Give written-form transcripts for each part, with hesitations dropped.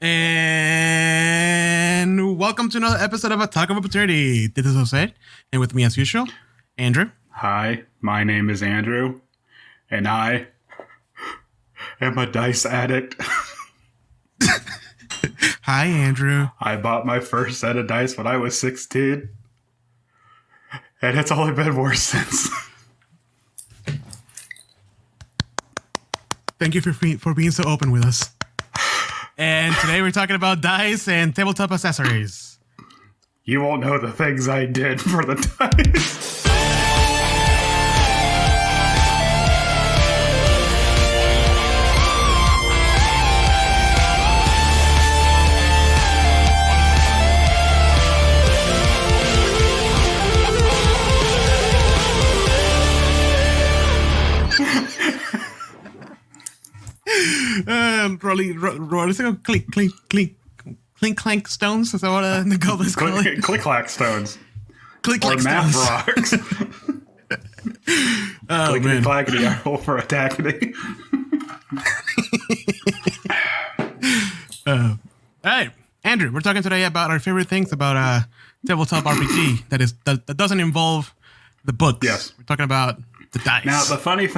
And welcome to another episode of A Talk of Opportunity. This is Jose, and with me as usual, Andrew. Hi, my name is Andrew, and I am a dice addict. Hi, Andrew. I bought my first set of dice when I was 16, and it's only been worse since. Thank you for being so open with us. And today we're talking about dice and tabletop accessories. You won't know the things I did for the dice. Rolling, clink, clank stones. Is that what the goblins call it? Click clack stones. Click Or clack math stones. rocks. Oh, Clickety man. clackety, I roll for attackity. All right, Andrew, we're talking today about our favorite things about tabletop RPG that doesn't involve the books. Yes. We're talking about the dice. Now, the funny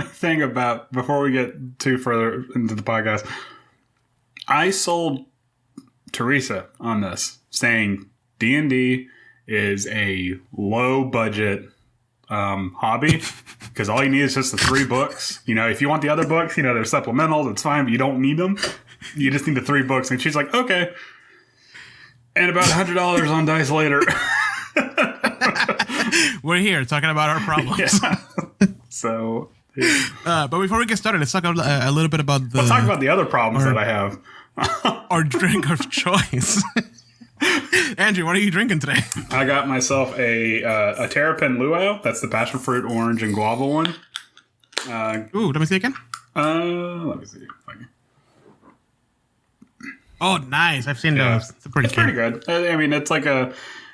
thing about, before we get too further into the podcast, I sold Teresa on this, saying D&D is a low budget hobby because all you need is just the 3 books. You know, if you want the other books, you know, they're supplementals, it's fine, but you don't need them. You just need the 3 books. And she's like, okay. And about $100 on dice later. We're here talking about our problems. Yeah. So, but before we get started, let's talk a little bit about let's talk about the other problems that I have. Our drink of choice. Andrew, what are you drinking today? I got myself a Terrapin Luau. That's the passion fruit, orange, and guava one. Ooh, let me see again. Let me see. Oh, nice. I've seen those. It's pretty good. I mean, it's like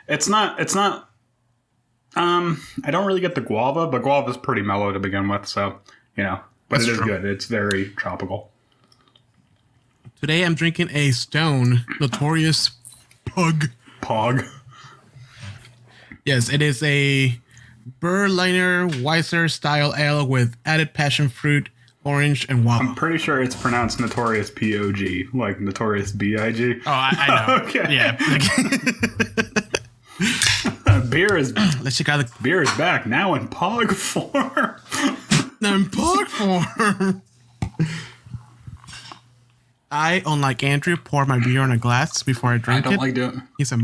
it's not. I don't really get the guava, but guava is pretty mellow to begin with, so you know. But it is good. It's very tropical. Today I'm drinking a Stone Notorious Pug. Yes, it is a Berliner Weisser style ale with added passion fruit, orange, and guava. I'm pretty sure it's pronounced Notorious P-O-G, like Notorious B-I-G. Oh, I know. Okay. Yeah. Beer is Beer is back now in pog form. I, unlike Andrew, pour my beer in a glass before I drink it. I don't like doing. He's a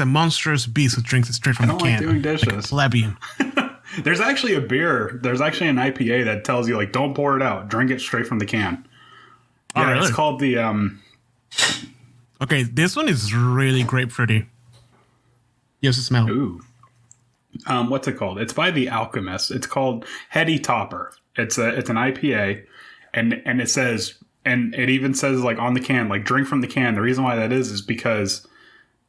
monstrous beast who drinks it straight from the can. I don't like doing dishes. Like a plebeian. There's actually an IPA that tells you, like, don't pour it out. Drink it straight from the can. Oh, Yeah, really? It's called the Okay, this one is really grapefruity. Yes, it smells. Ooh. What's it called? It's by The Alchemist. It's called Heady Topper. It's an IPA, and it says, and it even says, like, on the can, like, drink from the can. The reason why that is because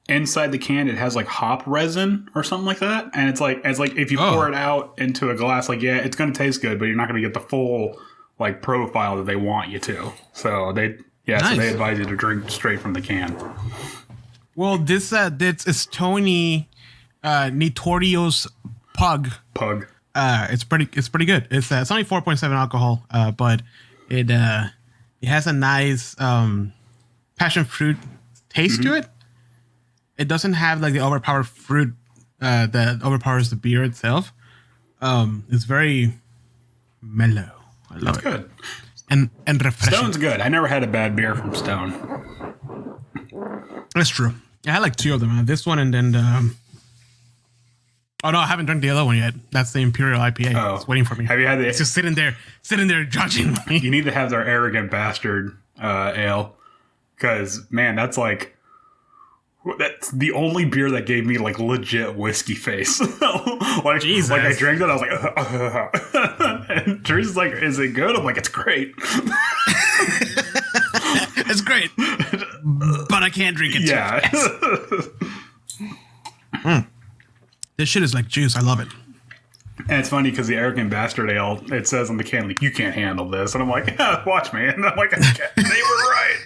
inside the can it has like hop resin or something like that, and it's like if you pour it out into a glass, like, yeah, it's gonna taste good, but you're not gonna get the full like profile that they want you to. So they advise you to drink straight from the can. Well, this is Tony Notorious Pug. It's pretty good. It's only 4.7 alcohol, but it has a nice passion fruit taste to it. It doesn't have like the overpowered fruit that overpowers the beer itself. It's very mellow. I love it. Good. And refreshing. Stone's good. I never had a bad beer from Stone. That's true. I had like 2 of them. This one and then oh no, I haven't drank the other one yet. That's the Imperial IPA. Oh. It's waiting for me. Have you had the? It's just sitting there judging me. You need to have their Arrogant Bastard ale, because man, that's the only beer that gave me like legit whiskey face. Like, Jesus. Like I drank it, I was like, and Teresa's like, "Is it good?" I'm like, "It's great." It's great, but I can't drink it. Yeah. This shit is like juice. I love it. And it's funny because the Arrogant Bastard Ale, it says on the can, like, you can't handle this. And I'm like, yeah, watch me. And I'm like, okay, they were right.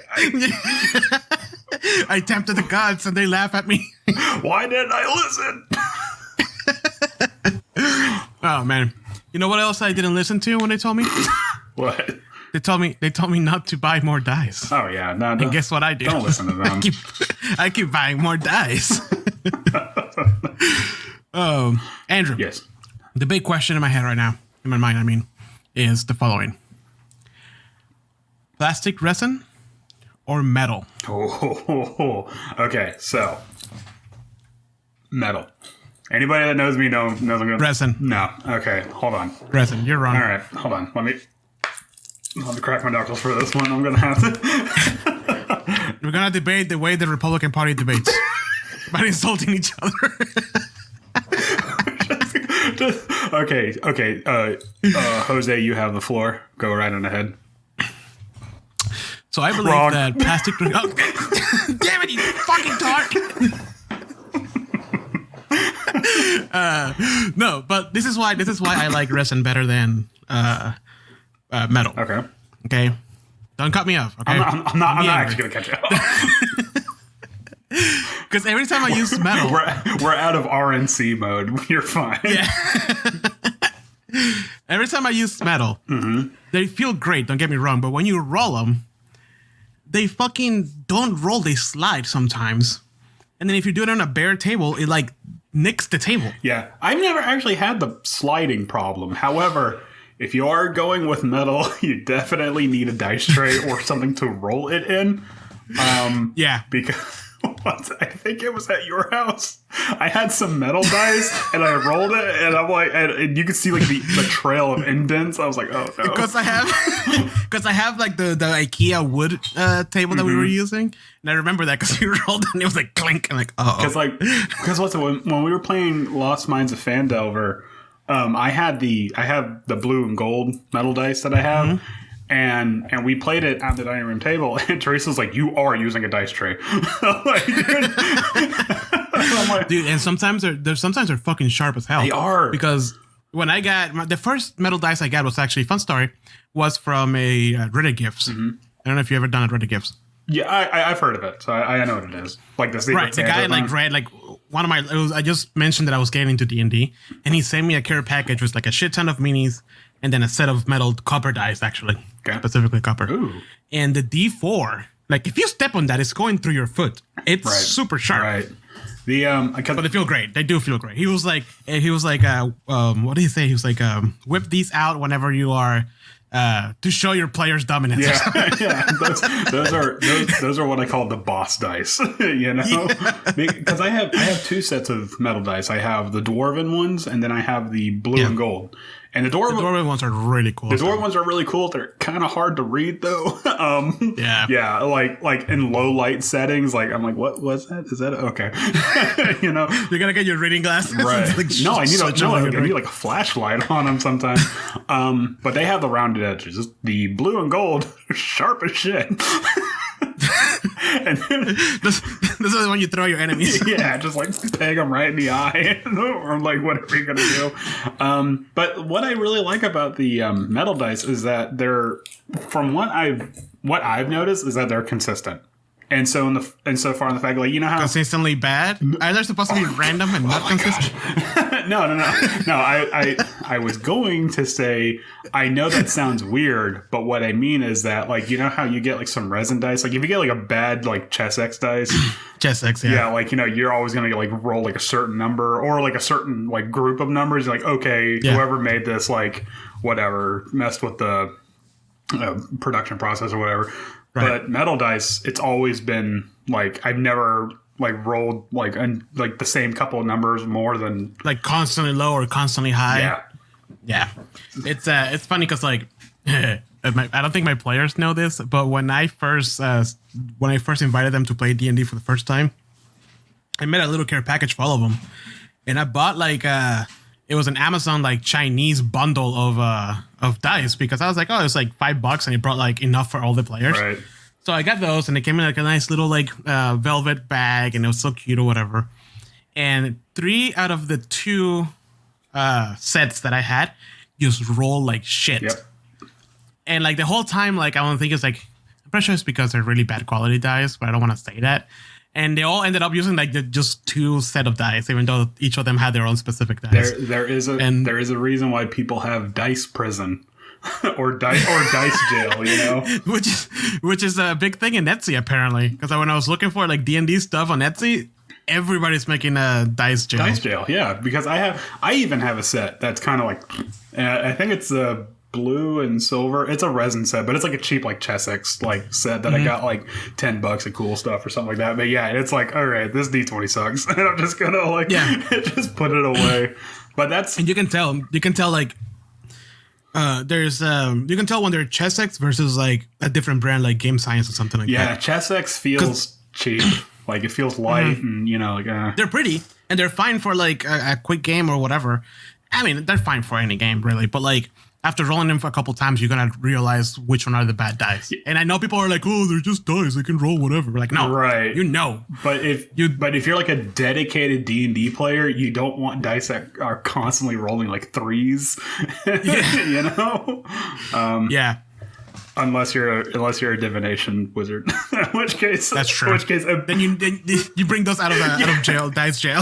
I tempted the gods and they laugh at me. Why didn't I listen? Oh man. You know what else I didn't listen to when they told me? What? They told me not to buy more dice. Oh yeah, no. And guess what I do? Don't listen to them. I keep buying more dice. Andrew. Yes. The big question in my head right now, in my mind, I mean, is the following: plastic resin or metal? Okay, so metal. Anybody that knows me knows I'm gonna resin. No. Okay, hold on. Resin. You're wrong. All right, hold on. Let me crack my knuckles for this one. I'm gonna have to. We're gonna debate the way the Republican Party debates by insulting each other. Okay. Jose, you have the floor. Go right on ahead. So I believe that plastic. Oh, damn it, you fucking tart! No, but this is why I like resin better than metal. Okay. Don't cut me off. Okay. I'm not actually gonna cut you off. Because every time I use metal, we're out of RNC mode. You're fine. Yeah. Every time I use metal, they feel great. Don't get me wrong, but when you roll them, they fucking don't roll. They slide sometimes, and then if you do it on a bare table, it like nicks the table. Yeah, I've never actually had the sliding problem. However, if you are going with metal, you definitely need a dice tray or something to roll it in. Yeah, because. I think it was at your house. I had some metal dice and I rolled it, and I'm like, and you could see like the trail of indents. I was like, oh no, because I have like the IKEA wood table that we were using, and I remember that because you rolled it and it was like clink, and like because when we were playing Lost Mines of Phandelver, I have the blue and gold metal dice that I have. And we played it at the dining room table, and Teresa's like, "You are using a dice tray." I'm like, dude, and sometimes they're fucking sharp as hell. They are, because when I got the first metal dice I got was actually, fun story, was from a Reddit Gifts. I don't know if you ever done a Reddit Gifts. Yeah, I've heard of it, so I know what it is. Like the right, the guy like read like one of my. I just mentioned that I was getting into D&D, and he sent me a care package with like a shit ton of minis. And then a set of metal copper dice, actually. Okay. Specifically copper. Ooh. And the D4, like if you step on that, it's going through your foot. It's super sharp. Right. But they feel great. They do feel great. He was like, what did he say? He was like, whip these out whenever you are, to show your player's dominance. Yeah, yeah. Those are what I call the boss dice. You know, because I have two sets of metal dice. I have the dwarven ones, and then I have the blue and gold. And the dwarven ones are really cool. The dwarven ones are really cool. They're kind of hard to read, though. Yeah. Like in low light settings, like I'm like, what was that? Is that okay? You know, you're gonna get your reading glasses. Right? I need like a flashlight on them sometimes. But they have the rounded edges. The blue and gold are sharp as shit. And then, this is when you throw your enemies. Yeah, just like peg them right in the eye, or like whatever you're gonna do. But what I really like about the metal dice is that they're, from what I've noticed, is that they're consistent. And so so far in the fact, like, you know how consistently bad? Are they supposed to be random and not consistent? No. I was going to say, I know that sounds weird, but what I mean is that, like, you know how you get like some resin dice, like if you get like a bad like chess X dice, yeah, like, you know, you're always gonna like roll like a certain number or like a certain like group of numbers. You're like, okay, whoever made this, like, whatever, messed with the production process or whatever. Right. But metal dice, it's always been like, I've never like rolled like the same couple of numbers more than like constantly low or constantly high. Yeah. It's funny because like I don't think my players know this, but when I first invited them to play D&D for the first time, I made a little care package for all of them, and I bought like it was an Amazon like Chinese bundle of dice because I was like, oh, it's like $5 and it brought like enough for all the players. Right. So I got those and they came in like a nice little like velvet bag and it was so cute or whatever. And 3 out of the 2 sets that I had just roll like shit. Yep. And like the whole time, like I don't think it's like, I'm pretty sure it's because they're really bad quality dice, but I don't want to say that. And they all ended up using like just 2 set of dice, even though each of them had their own specific dice. There is a reason why people have dice prison or dice jail, you know, which is a big thing in Etsy apparently. Because when I was looking for like D&D stuff on Etsy, everybody's making a dice jail. Dice jail, yeah. Because I even have a set that's kind of like, I think it's a blue and silver. It's a resin set, but it's like a cheap like Chessex like set that I got like $10 of cool stuff or something like that. But yeah, it's like, all right, this D20 sucks, and I'm just gonna like just put it away. But and you can tell like there's you can tell when they're Chessex versus like a different brand like Game Science or something like that. Yeah, Chessex feels cheap. Like it feels light and you know like they're pretty and they're fine for like a quick game or whatever. I mean, they're fine for any game really, but like after rolling them for a couple times, you're gonna realize which one are the bad dice. And I know people are like, "Oh, they're just dice; they can roll whatever." We're like, no, right? You know. But if you're like a dedicated D&D player, you don't want dice that are constantly rolling like 3s. You know. Yeah. Unless you're a divination wizard, in which case that's true. In which case, then you bring those out of jail, dice jail.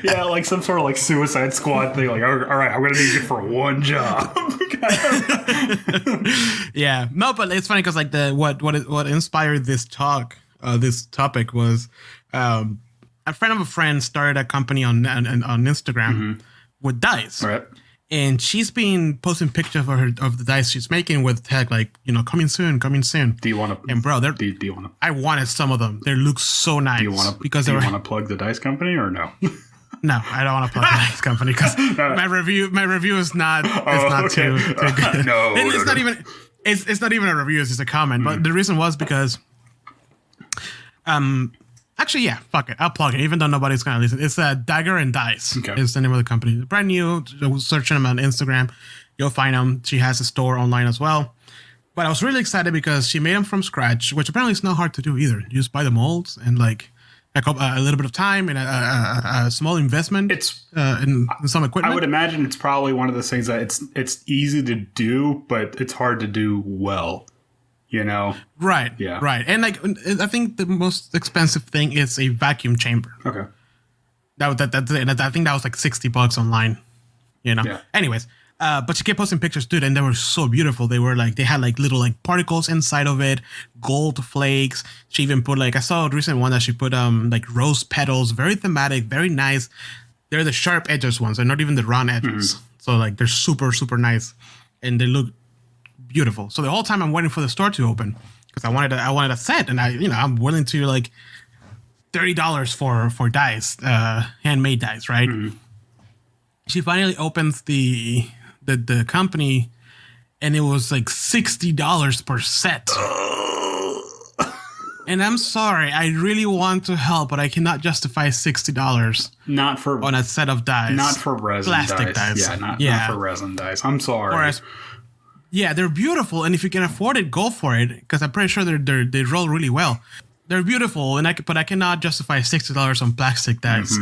Yeah, like some sort of like Suicide Squad thing. Like, all right, I'm gonna need you for one job. Yeah, no, but it's funny because like what inspired this topic was a friend of a friend started a company on Instagram with dice. Right. And she's been posting pictures of the dice she's making with tag like, you know, coming soon. Do you want to? And bro, do you want to? I wanted some of them. They look so nice. Do you want to plug the dice company or no? No, I don't want to plug the dice company because my review is not too good. No, it's not even a review. It's just a comment. But the reason was because actually, yeah, fuck it. I'll plug it, even though nobody's going to listen. It's Dagger and Dice is the name of the company. Brand new. Searching them on Instagram. You'll find them. She has a store online as well. But I was really excited because she made them from scratch, which apparently is not hard to do either. You just buy the molds and like a little bit of time and a small investment. It's in some equipment. I would imagine it's probably one of those things that it's easy to do, but it's hard to do well. You know? Right. Yeah. Right. And like, I think the most expensive thing is a vacuum chamber. Okay. I think that was like $60 online, you know? Yeah. Anyways, but she kept posting pictures, dude, and they were so beautiful. They had like little like particles inside of it, gold flakes. She even put like, I saw a recent one that she put like rose petals, very thematic, very nice. They're the sharp edges ones. They're not even the round edges. So like they're super, super nice. And they look beautiful. So the whole time I'm waiting for the store to open because I wanted a set, and I'm willing to like $30 for dice, handmade dice, right? She finally opens the company, and it was like $60 per set. And I'm sorry, I really want to help, but I cannot justify $60 on a set of dice. Not for resin plastic dice. Yeah, not for resin dice. I'm sorry. Yeah, they're beautiful, and if you can afford it, go for it. Because I'm pretty sure they roll really well. They're beautiful, but I cannot justify $60 on plastic dice.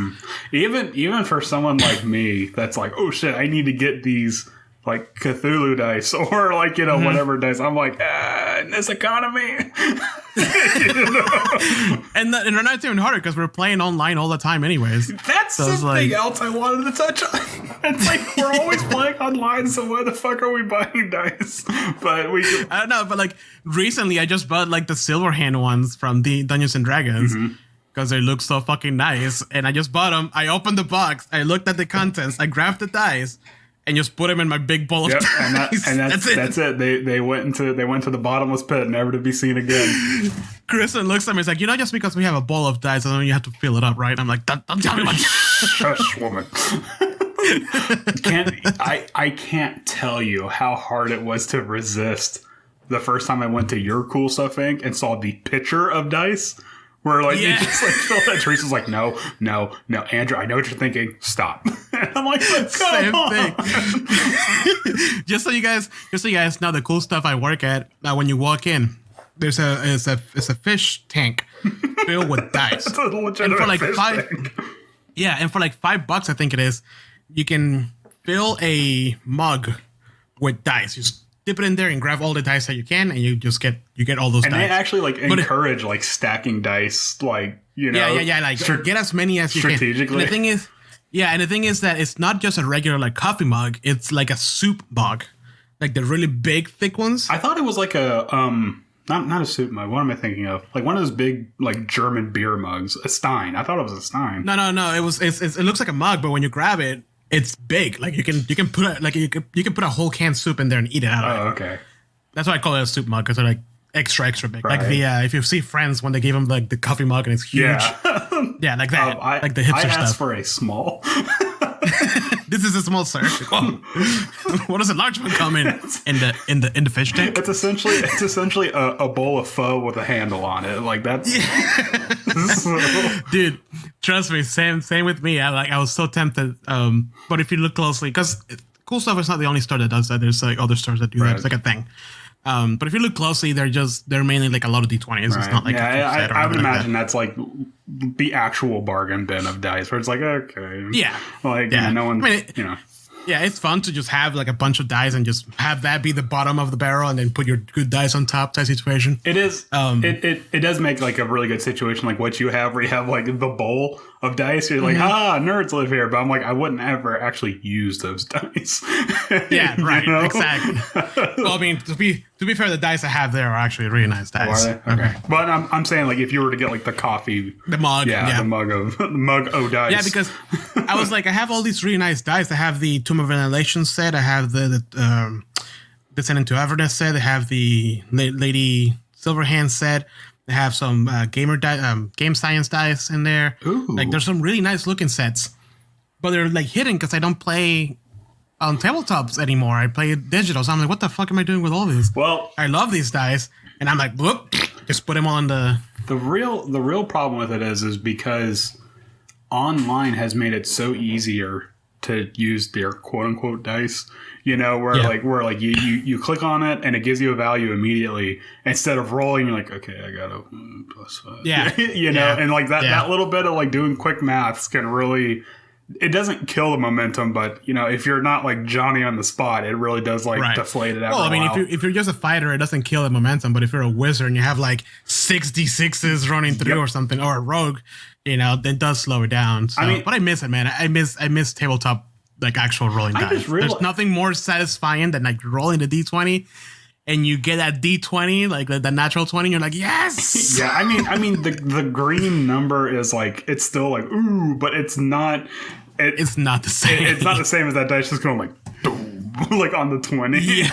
Even for someone like me, that's like, oh shit, I need to get these like Cthulhu dice or like whatever dice. I'm like, in this economy, and they're not even harder because we're playing online all the time, anyways. That's something else I wanted to touch on. It's like we're always playing online, so why the fuck are we buying dice? But I don't know, but like recently I just bought like the silver hand ones from the Dungeons and Dragons because they look so fucking nice, and I just bought them. I opened the box, I looked at the contents, I grabbed the dice, and just put them in my big bowl of dice. And that's it. They went to the bottomless pit, never to be seen again. Kristen looks at me, he's like, just because we have a bowl of dice, I don't know you have to fill it up, right? I'm like, don't tell me what. Shush, woman. I can't tell you how hard it was to resist the first time I went to Your Cool Stuff Inc. and saw the picture of dice. Where like you just like feel that Teresa's like, no, Andrew, I know what you're thinking. Stop. And I'm like, same thing. just so you guys know the cool stuff I work at. When you walk in, there's a fish tank filled with dice. It's a legitimate and for like and for like $5, I think it is, you can fill a mug with dice. You dip it in there and grab all the dice that you can, and you just get all those. And dice. they actually like encourage like stacking dice, like yeah, like get as many as you can. Strategically. And the thing is that it's not just a regular like coffee mug; it's like a soup mug, like the really big, thick ones. I thought it was like a not a soup mug. What am I thinking of? Like one of those big like German beer mugs, a Stein. I thought it was a Stein. No. It looks like a mug, but when you grab it, it's big. Like you can put you can put a whole can of soup in there and eat it out of it. Oh, okay. That's why I call it a soup mug, because they're like extra big. Right. Like the if you see Friends when they gave them like the coffee mug and it's huge. Yeah, like that. Like the hipster I asked stuff. for a small. This is a small sir. What does a large one come in the fish tank? It's essentially a bowl of pho with a handle on it. Like that's. Dude, trust me. Same with me. I was so tempted. But if you look closely, because Cool Stuff is not the only store that does that. There's like other stores that do that. It's like a thing. But if you look closely, they're mainly like a lot of D20s. Right. It's not like I would imagine that's like the actual bargain bin of dice, where it's like okay, no one, Yeah, it's fun to just have like a bunch of dice and just have that be the bottom of the barrel, and then put your good dice on top type situation. It is. It does make like a really good situation, like what you have, where you have like the bowl of dice. You're like, nerds live here, but I'm like, I wouldn't ever actually use those dice. Yeah, right, exactly. Well, I mean, to be fair, the dice I have there are actually really nice dice. Are they? Okay. But I'm saying, like, if you were to get like the coffee, the mug, the mug o dice. Yeah, because I was like, I have all these really nice dice. I have the Tomb of Annihilation set. I have the Descent into Avernus set. I have the Lady Silverhand set. They have some game science dice in there. Ooh. Like, there's some really nice looking sets, but they're like hidden because I don't play on tabletops anymore. I play digital, so I'm like, what the fuck am I doing with all these? Well, I love these dice, and I'm like, whoop, just put them on the. The real problem with it is because online has made it so easier to use their quote unquote dice. Where you click on it and it gives you a value immediately instead of rolling. You're like, okay, I got a +5. Yeah, and like that little bit of like doing quick maths can really. It doesn't kill the momentum, but if you're not like Johnny on the spot, it really does like deflate it. Well, I mean, if you're just a fighter, it doesn't kill the momentum. But if you're a wizard and you have like 66s running through or something, or a rogue, then does slow it down. So, but I miss it, man. I miss tabletop like actual rolling dice. There's nothing more satisfying than like rolling the D20. And you get that D20, like the natural 20, you're like, yes! Yeah, I mean, the green number is like, it's still like, ooh, but it's not. It's not the same. It's not the same as that dice just going like, boom, like on the 20. Yeah.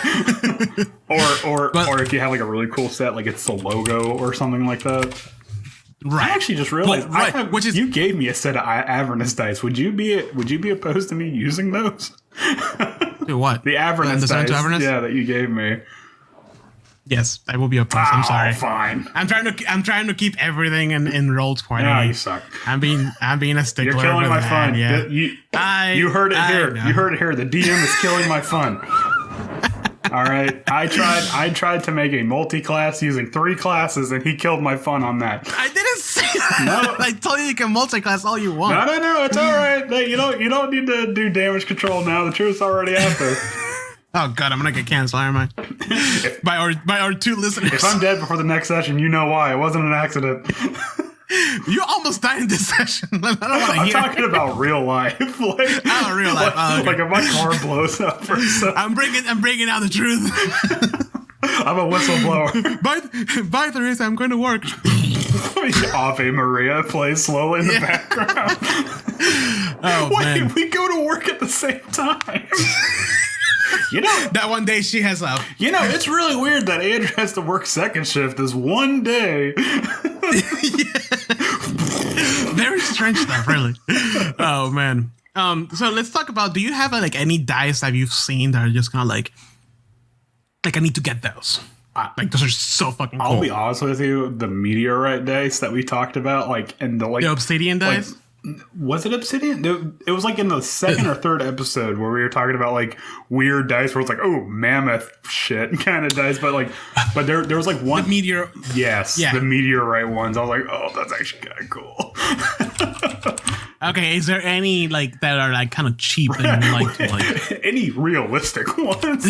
or if you have like a really cool set, like it's the logo or something like that. Right. I actually just realized, you gave me a set of Avernus dice. Would you be opposed to me using those? Do what? The Avernus dice. Yeah, that you gave me. Yes, I will be opposed. I'm sorry. Fine. I'm trying to keep everything in roll 20. No, you suck. I'm being a stickler. You're killing my fun. Yeah. You heard it here. You heard it here. The DM is killing my fun. All right. I tried to make a multi-class using 3 classes, and he killed my fun on that. I didn't say that. No. I told you can multi-class all you want. No. It's all right. Hey, you don't need to do damage control now. The truth's already out there. Oh god, I'm gonna get canceled, am I? by our 2 listeners. If I'm dead before the next session, you know why. It wasn't an accident. You almost died in this session. I don't want to hear. I'm talking about real life. Like, real life. Okay. Like if my car blows up or something. I'm bringing out the truth. I'm a whistleblower. By the reason I'm going to work. Ave Maria plays slowly in the background. Oh, man. We go to work at the same time. That one day she has off. It's really weird that Andrew has to work second shift this one day. Very strange stuff, really. Oh man. So let's talk about. Do you have like any dice that you've seen that are just kind of like I need to get those? Like those are so fucking cool. I'll be honest with you, the meteorite dice that we talked about, the obsidian dice. Was it obsidian? It was like in the second or third episode where we were talking about like weird dice where it's like, oh, mammoth shit kind of dice, but there was like one the meteor. Yes, the meteorite ones. I was like, oh, that's actually kind of cool. Okay, is there any like that are like kind of cheap that you like to like? Any realistic ones?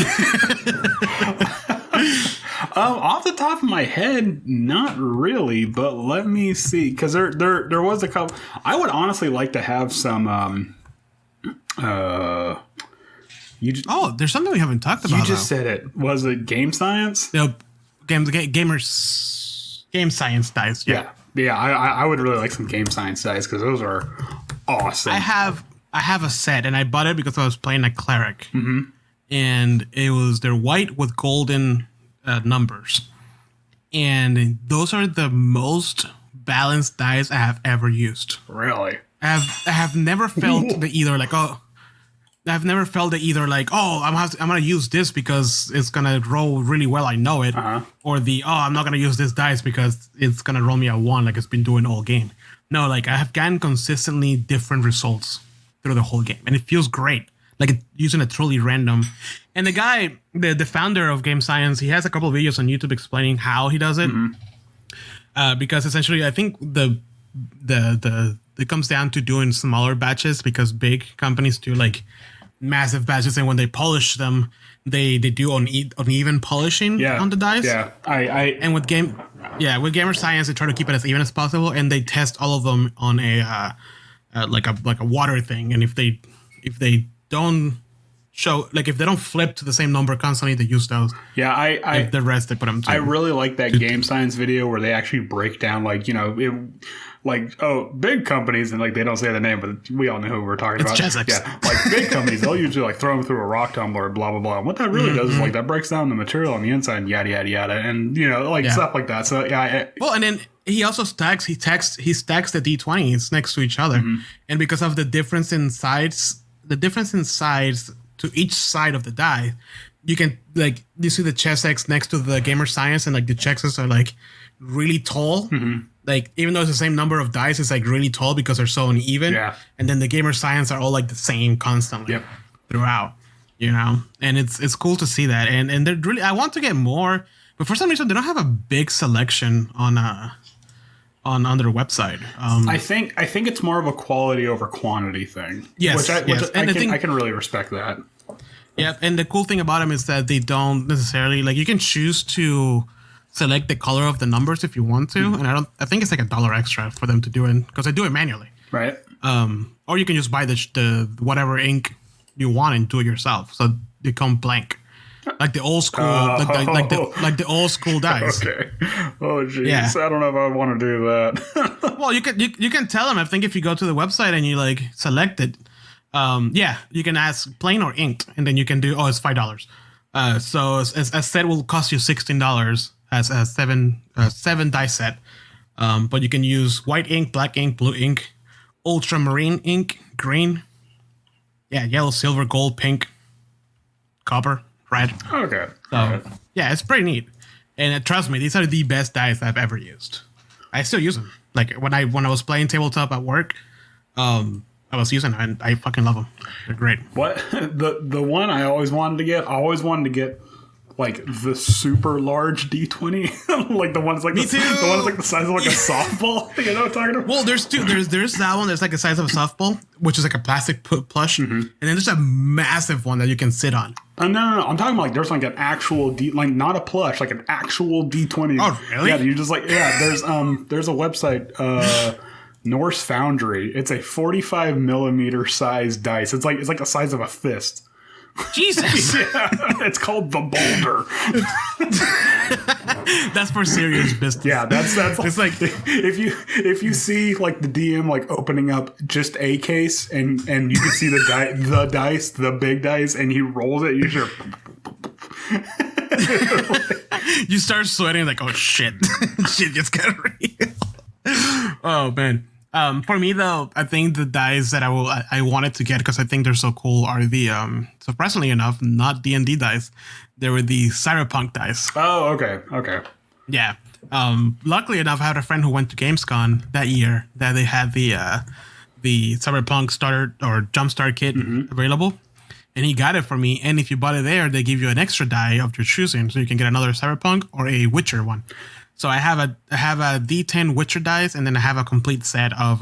Off the top of my head, not really. But let me see, because there was a couple. I would honestly like to have some. There's something we haven't talked about. You just said it. Was it game science? No, game science dice. Yeah. I would really like some game science dice because those are awesome. I have a set, and I bought it because I was playing a cleric, and they're white with golden numbers, and those are the most balanced dice I have ever used. Really, I have never felt that either like I'm gonna use this because it's gonna roll really well. I know it, or I'm not gonna use this dice because it's gonna roll me a 1 like it's been doing all game. No, like I have gotten consistently different results through the whole game, and it feels great. Like using a truly random. And the guy, the founder of Game Science, he has a couple of videos on YouTube explaining how he does it. Because essentially, I think it comes down to doing smaller batches because big companies do like massive batches, and when they polish them, they do uneven polishing on the dice. Yeah, and with Gamer Science, they try to keep it as even as possible, and they test all of them on a like a water thing. And if they don't show, like if they don't flip to the same number constantly, they use those. Yeah, the rest they put them to. I really like that Game Science video where they actually break down like big companies, and like they don't say the name, but we all know who we're talking about. Chessex. Yeah, like big companies, they'll usually like throw them through a rock tumbler, blah blah blah. And what that really does is like that breaks down the material on the inside, and yada yada yada, and stuff like that. So and then he also stacks the D20s next to each other, and because of the difference in size to each side of the die, you can like you see the Chessex next to the Gamer Science, and like the Chessex are like really tall. Like even though it's the same number of dice, it's like really tall because they're so uneven. Yeah. And then the Gamer Science are all like the same constantly throughout, and it's cool to see that. And they're really, I want to get more, but for some reason they don't have a big selection on their website. I think it's more of a quality over quantity thing. Yes. I can really respect that. Yeah. And the cool thing about them is that they don't necessarily like, you can choose to select the color of the numbers if you want to, and I think it's like $1 extra for them to do it because I do it manually. Right. Or you can just buy the whatever ink you want and do it yourself, so they come blank, like the old school, like the old school dice. Okay. Oh jeez. Yeah. I don't know if I want to do that. Well, you can tell them. I think if you go to the website and you like select it, you can ask plain or inked, and then you can do it's $5. So a set will cost you $16. As a seven dice set, but you can use white ink, black ink, blue ink, ultramarine ink, green, yellow, silver, gold, pink, copper, red. Okay. So it's pretty neat. And trust me, these are the best dice I've ever used. I still use them. Like when I was playing tabletop at work, I was using them, and I fucking love them. They're great. What the one I always wanted to get. Like the super large D20, like the ones like the ones like the size of like a softball. You know what I'm talking about? Well, there's two. There's that one that's like the size of a softball, which is like a plastic plush, and then there's a massive one that you can sit on. No. I'm talking about like there's like an actual like not a plush, like an actual D20. Oh, really? Yeah, you just like There's a website. Norse Foundry. It's a 45 millimeter size dice. It's like the size of a fist. Jesus. Yeah, it's called the Boulder. That's for serious business. Yeah, that's it's like if you see like the DM like opening up just a case and you can see the dice, the big dice, and he rolls it, you hear you start sweating like, oh shit. Shit gets kind of real. Oh man. For me though, I think the dice that I wanted to get because I think they're so cool are the surprisingly enough not D&D dice. They were the Cyberpunk dice. Oh, okay. Yeah. Luckily enough, I had a friend who went to Gamescom that year that they had the Cyberpunk starter or jumpstart kit available, and he got it for me. And if you bought it there, they give you an extra die of your choosing, so you can get another Cyberpunk or a Witcher one. So I have a D10 Witcher dice, and then I have a complete set of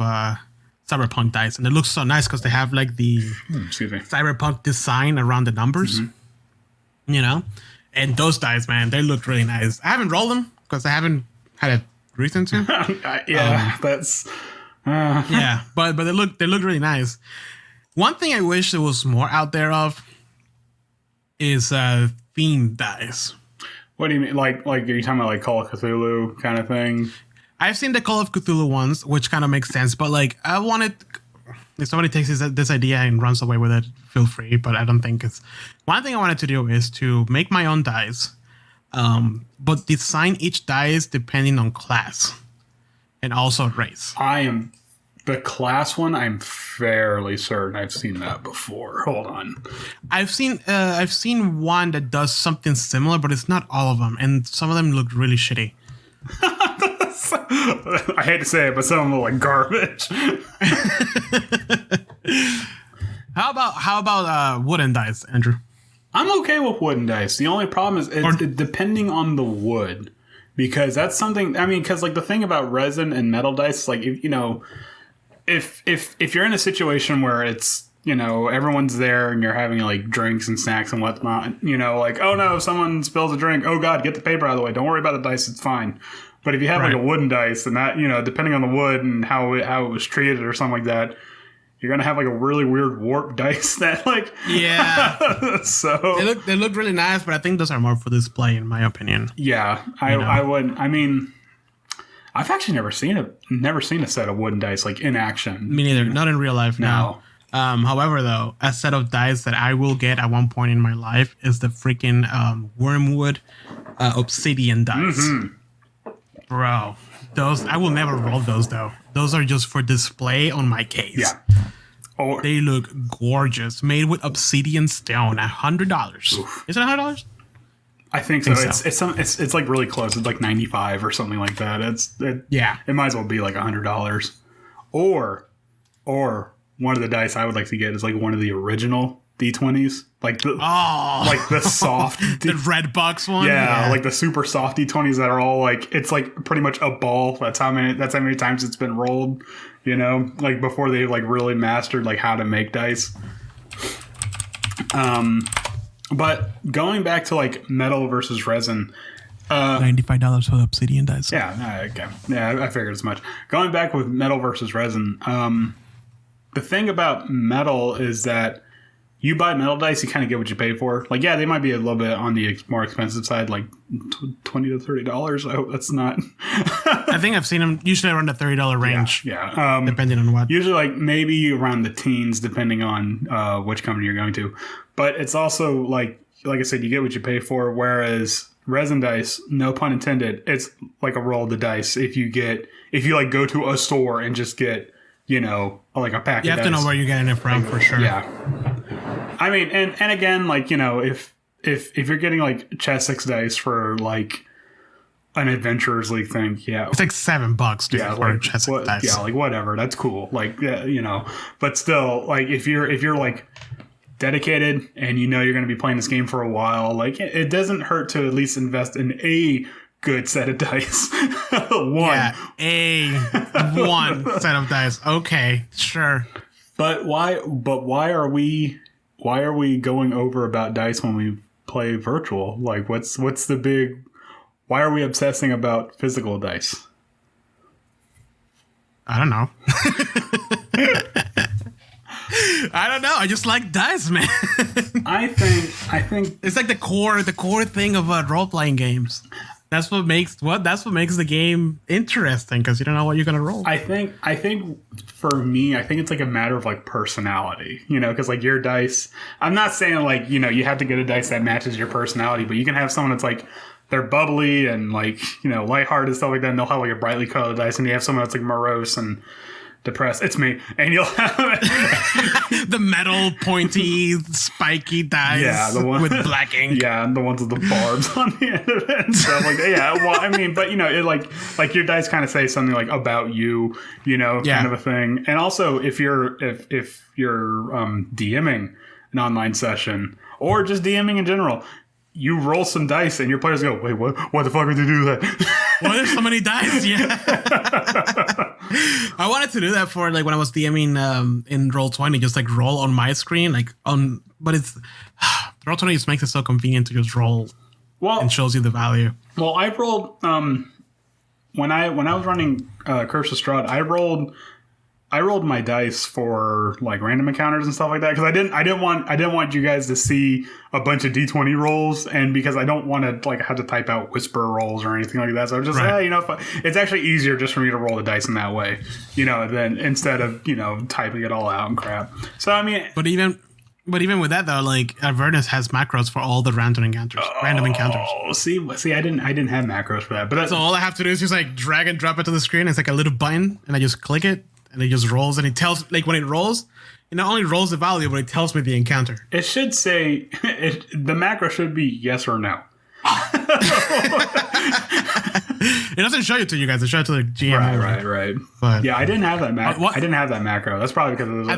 cyberpunk dice, and it looks so nice because they have like the cyberpunk design around the numbers. You know, and those dice, man, they look really nice. I haven't rolled them because I haven't had a reason to. But they look really nice. One thing I wish there was more out there of is theme dice. What do you mean? Like are you talking about like Call of Cthulhu kind of thing? I've seen the Call of Cthulhu ones, which kind of makes sense. But like, I wanted, if somebody takes this idea and runs away with it, feel free. But I don't think it's. One thing I wanted to do is to make my own dice, but design each dice depending on class and also race. The class one, I'm fairly certain I've seen that before. Hold on. I've seen one that does something similar, but it's not all of them, and some of them look really shitty. I hate to say it, but some of them look like garbage. How about wooden dice, Andrew? I'm okay with wooden dice. The only problem is depending on the wood, because that's something. I mean, because like the thing about resin and metal dice, like if you're in a situation where it's, you know, everyone's there and you're having like drinks and snacks and whatnot, you know, like, oh no, someone spills a drink, oh god, get the paper out of the way, don't worry about the dice, it's fine. But if you have like a wooden dice, and that, you know, depending on the wood and how it was treated or something like that, you're gonna have like a really weird warped dice that like so they look really nice, but I think those are more for display in my opinion. I would. I mean, I've actually never seen a set of wooden dice like in action. Me neither. Not in real life. No. However, though, a set of dice that I will get at one point in my life is the freaking wormwood obsidian dice. Bro, those I will never roll those though. Those are just for display on my case. Yeah. They look gorgeous. Made with obsidian stone. $100. Is it $100? I think so. It's like really close. It's like 95 or something like that. It might as well be like $100. Or one of the dice I would like to get is like one of the original D20s, like the soft the red box one. Yeah, like the super soft D20s that are all like, it's like pretty much a ball. That's how many times it's been rolled. You know, like before they like really mastered like how to make dice. But going back to like metal versus resin, $95 for the obsidian dice. Yeah, okay. Yeah, I figured as much. Going back with metal versus resin, the thing about metal is that you buy metal dice, you kind of get what you pay for. Like, yeah, they might be a little bit on the more expensive side, like $20 to $30. I hope that's not. I think I've seen them usually around the $30 range. Yeah. Depending on what. Usually, like maybe around the teens, depending on which company you're going to. But it's also like I said, you get what you pay for. Whereas resin dice, no pun intended, it's like a roll of the dice. If you like go to a store and just get, you know, like a pack of dice. You have to know where you're getting it from for sure. Yeah. I mean, and again, like, you know, if you're getting like chess 6 dice for like an Adventurers League thing, yeah, it's like $7, dude. Yeah, for like chess 6 dice. Yeah, like whatever, that's cool. Like, yeah, you know, but still, like if you're like dedicated and you know you're going to be playing this game for a while, like it doesn't hurt to at least invest in a good set of dice. One set of dice. Okay, sure. But why are we going over about dice when we play virtual? Like, what's the big? Why are we obsessing about physical dice? I don't know. I don't know. I just like dice, man. I think it's like the core thing of role playing games. That's what makes the game interesting, because you don't know what you're gonna roll. I think for me, I think it's like a matter of like personality, you know, because like your dice. I'm not saying like, you know, you have to get a dice that matches your personality, but you can have someone that's like, they're bubbly and like, you know, lighthearted and stuff like that, and they'll have like a brightly colored dice, and you have someone that's like morose and depressed. It's me. And you'll have the metal pointy spiky dice, the one with black ink. Yeah, and the ones with the barbs on the end of it and stuff like that. Yeah, well, I mean, but you know, it like your dice kind of say something like about you, you know, kind of a thing. And also if you're DMing an online session or just DMing in general, you roll some dice and your players go, wait, what the fuck would they do that? Well, there's so many dice, yeah. I wanted to do that for like when I was DMing in Roll20, just like roll on my screen, but it's Roll20 just makes it so convenient to just roll and shows you the value. Well, I rolled when I was running Curse of Strahd, I rolled my dice for like random encounters and stuff like that because I didn't want you guys to see a bunch of D20 rolls, and because I don't want to like have to type out whisper rolls or anything like that. So I was just it's actually easier just for me to roll the dice in that way, than instead of typing it all out and crap. So I mean, but even with that though, like Avernus has macros for all the random encounters. Oh, see, I didn't have macros for that, but that's so all I have to do is just like drag and drop it to the screen. It's like a little button, and I just click it. And it just rolls, and it tells, like, when it rolls, it not only rolls the value, but it tells me the encounter. It should say, the macro should be yes or no. It doesn't show it to you guys. It shows it to the GM. Right. But yeah, I didn't have that macro. I didn't have that macro. That's probably because it was. I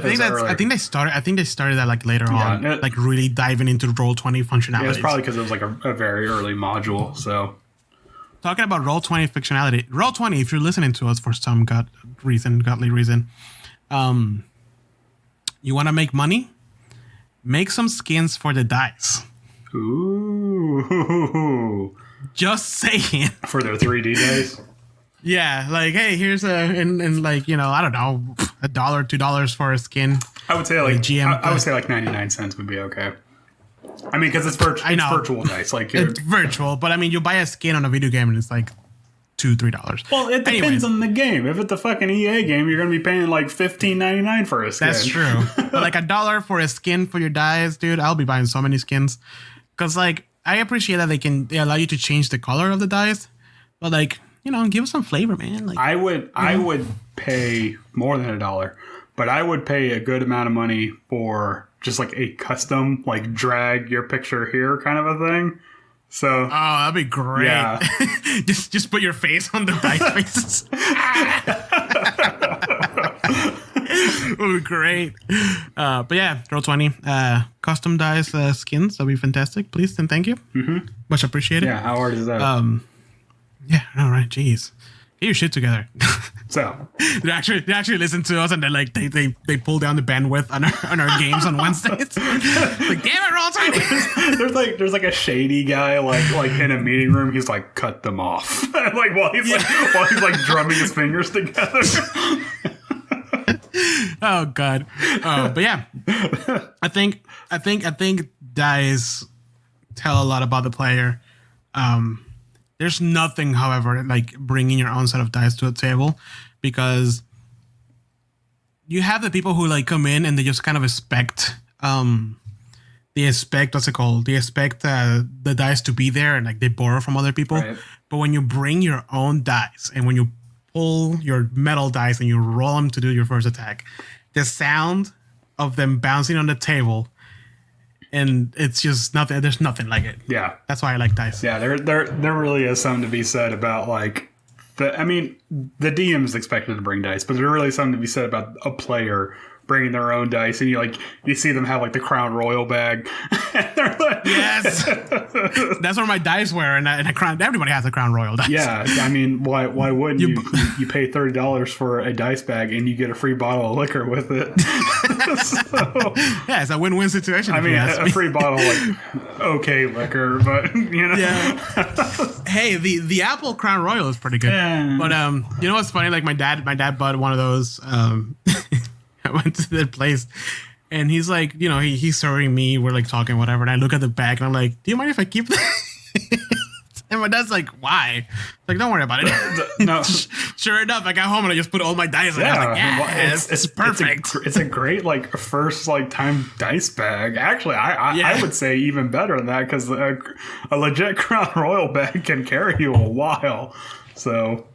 think they started that like later on, like really diving into Roll20 functionality. Yeah, it's probably because it was like a very early module. So. Talking about Roll20 functionality, Roll20, if you're listening to us for some godly reason, you want to make money? Make some skins for the dice. Ooh. Just saying. For their 3D dice? Yeah, like, hey, here's and like, I don't know, $1, $2 for a skin. I would say like GM. I would say like 99 cents would be okay. I mean, because it's virtual dice. Like it's virtual, but I mean, you buy a skin on a video game and it's like $2-3. Well, it depends on the game. If it's a fucking EA game, you're gonna be paying like $15.99 for a skin. That's true. But like $1 for a skin for your dice, dude, I'll be buying so many skins. Because like I appreciate that they allow you to change the color of the dice, but like give us some flavor, man. Like I would pay more than $1, but I would pay a good amount of money for just like a custom, like drag your picture here kind of a thing. So that'd be great. Yeah. just put your face on the dice faces. It would be great. But yeah, Roll20 custom dice skins, that'd be fantastic. Please and thank you. Mm-hmm. Much appreciated. Yeah, how hard is that? Yeah, all right, jeez. Get your shit together. So they actually listen to us, and then like they pull down the bandwidth on our games on Wednesdays. Like, damn it, Roll20. there's like a shady guy like in a meeting room. He's like, cut them off. Like while he's drumming his fingers together. Oh God. But yeah, I think dice tell a lot about the player. There's nothing, however, like bringing your own set of dice to a table, because you have the people who like come in and they just kind of expect what's it called? They expect the dice to be there, and like they borrow from other people. Right. But when you bring your own dice and when you pull your metal dice and you roll them to do your first attack, the sound of them bouncing on the table, and it's just nothing. There's nothing like it. Yeah, that's why I like dice. Yeah, there really is something to be said about like the DM is expected to bring dice, but there's really something to be said about a player bringing their own dice, and you see them have like the Crown Royal bag. Yes, that's where my dice were, and a Crown. Everybody has a Crown Royal dice. Yeah, I mean, why wouldn't you? You pay $30 for a dice bag, and you get a free bottle of liquor with it. So, yeah, it's a win-win situation. I mean, a free bottle like okay liquor, but Yeah. Hey, the Apple Crown Royal is pretty good. Yeah. But you know what's funny? Like my dad bought one of those. I went to their place, and he's like, he's serving me. We're like talking, whatever. And I look at the bag, and I'm like, "Do you mind if I keep that?" And my dad's like, "Why?" Like, don't worry about it. No. Sure enough, I got home and I just put all my dice in. I was like, "Yeah, it's perfect." It's a great like first like time dice bag. Actually, I would say even better than that, because a legit Crown Royal bag can carry you a while. So,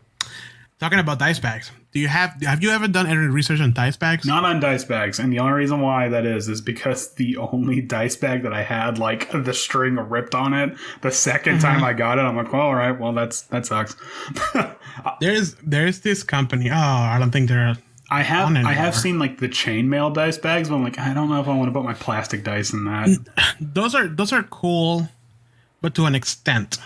talking about dice bags. Have you ever done any research on dice bags? Not on dice bags, and the only reason why that is because the only dice bag that I had, like the string ripped on it, the second time I got it, I'm like, well, all right, well that sucks. There's this company. Oh, I don't think they're. I have seen like the chainmail dice bags, but I'm like, I don't know if I want to put my plastic dice in that. Those are cool, but to an extent.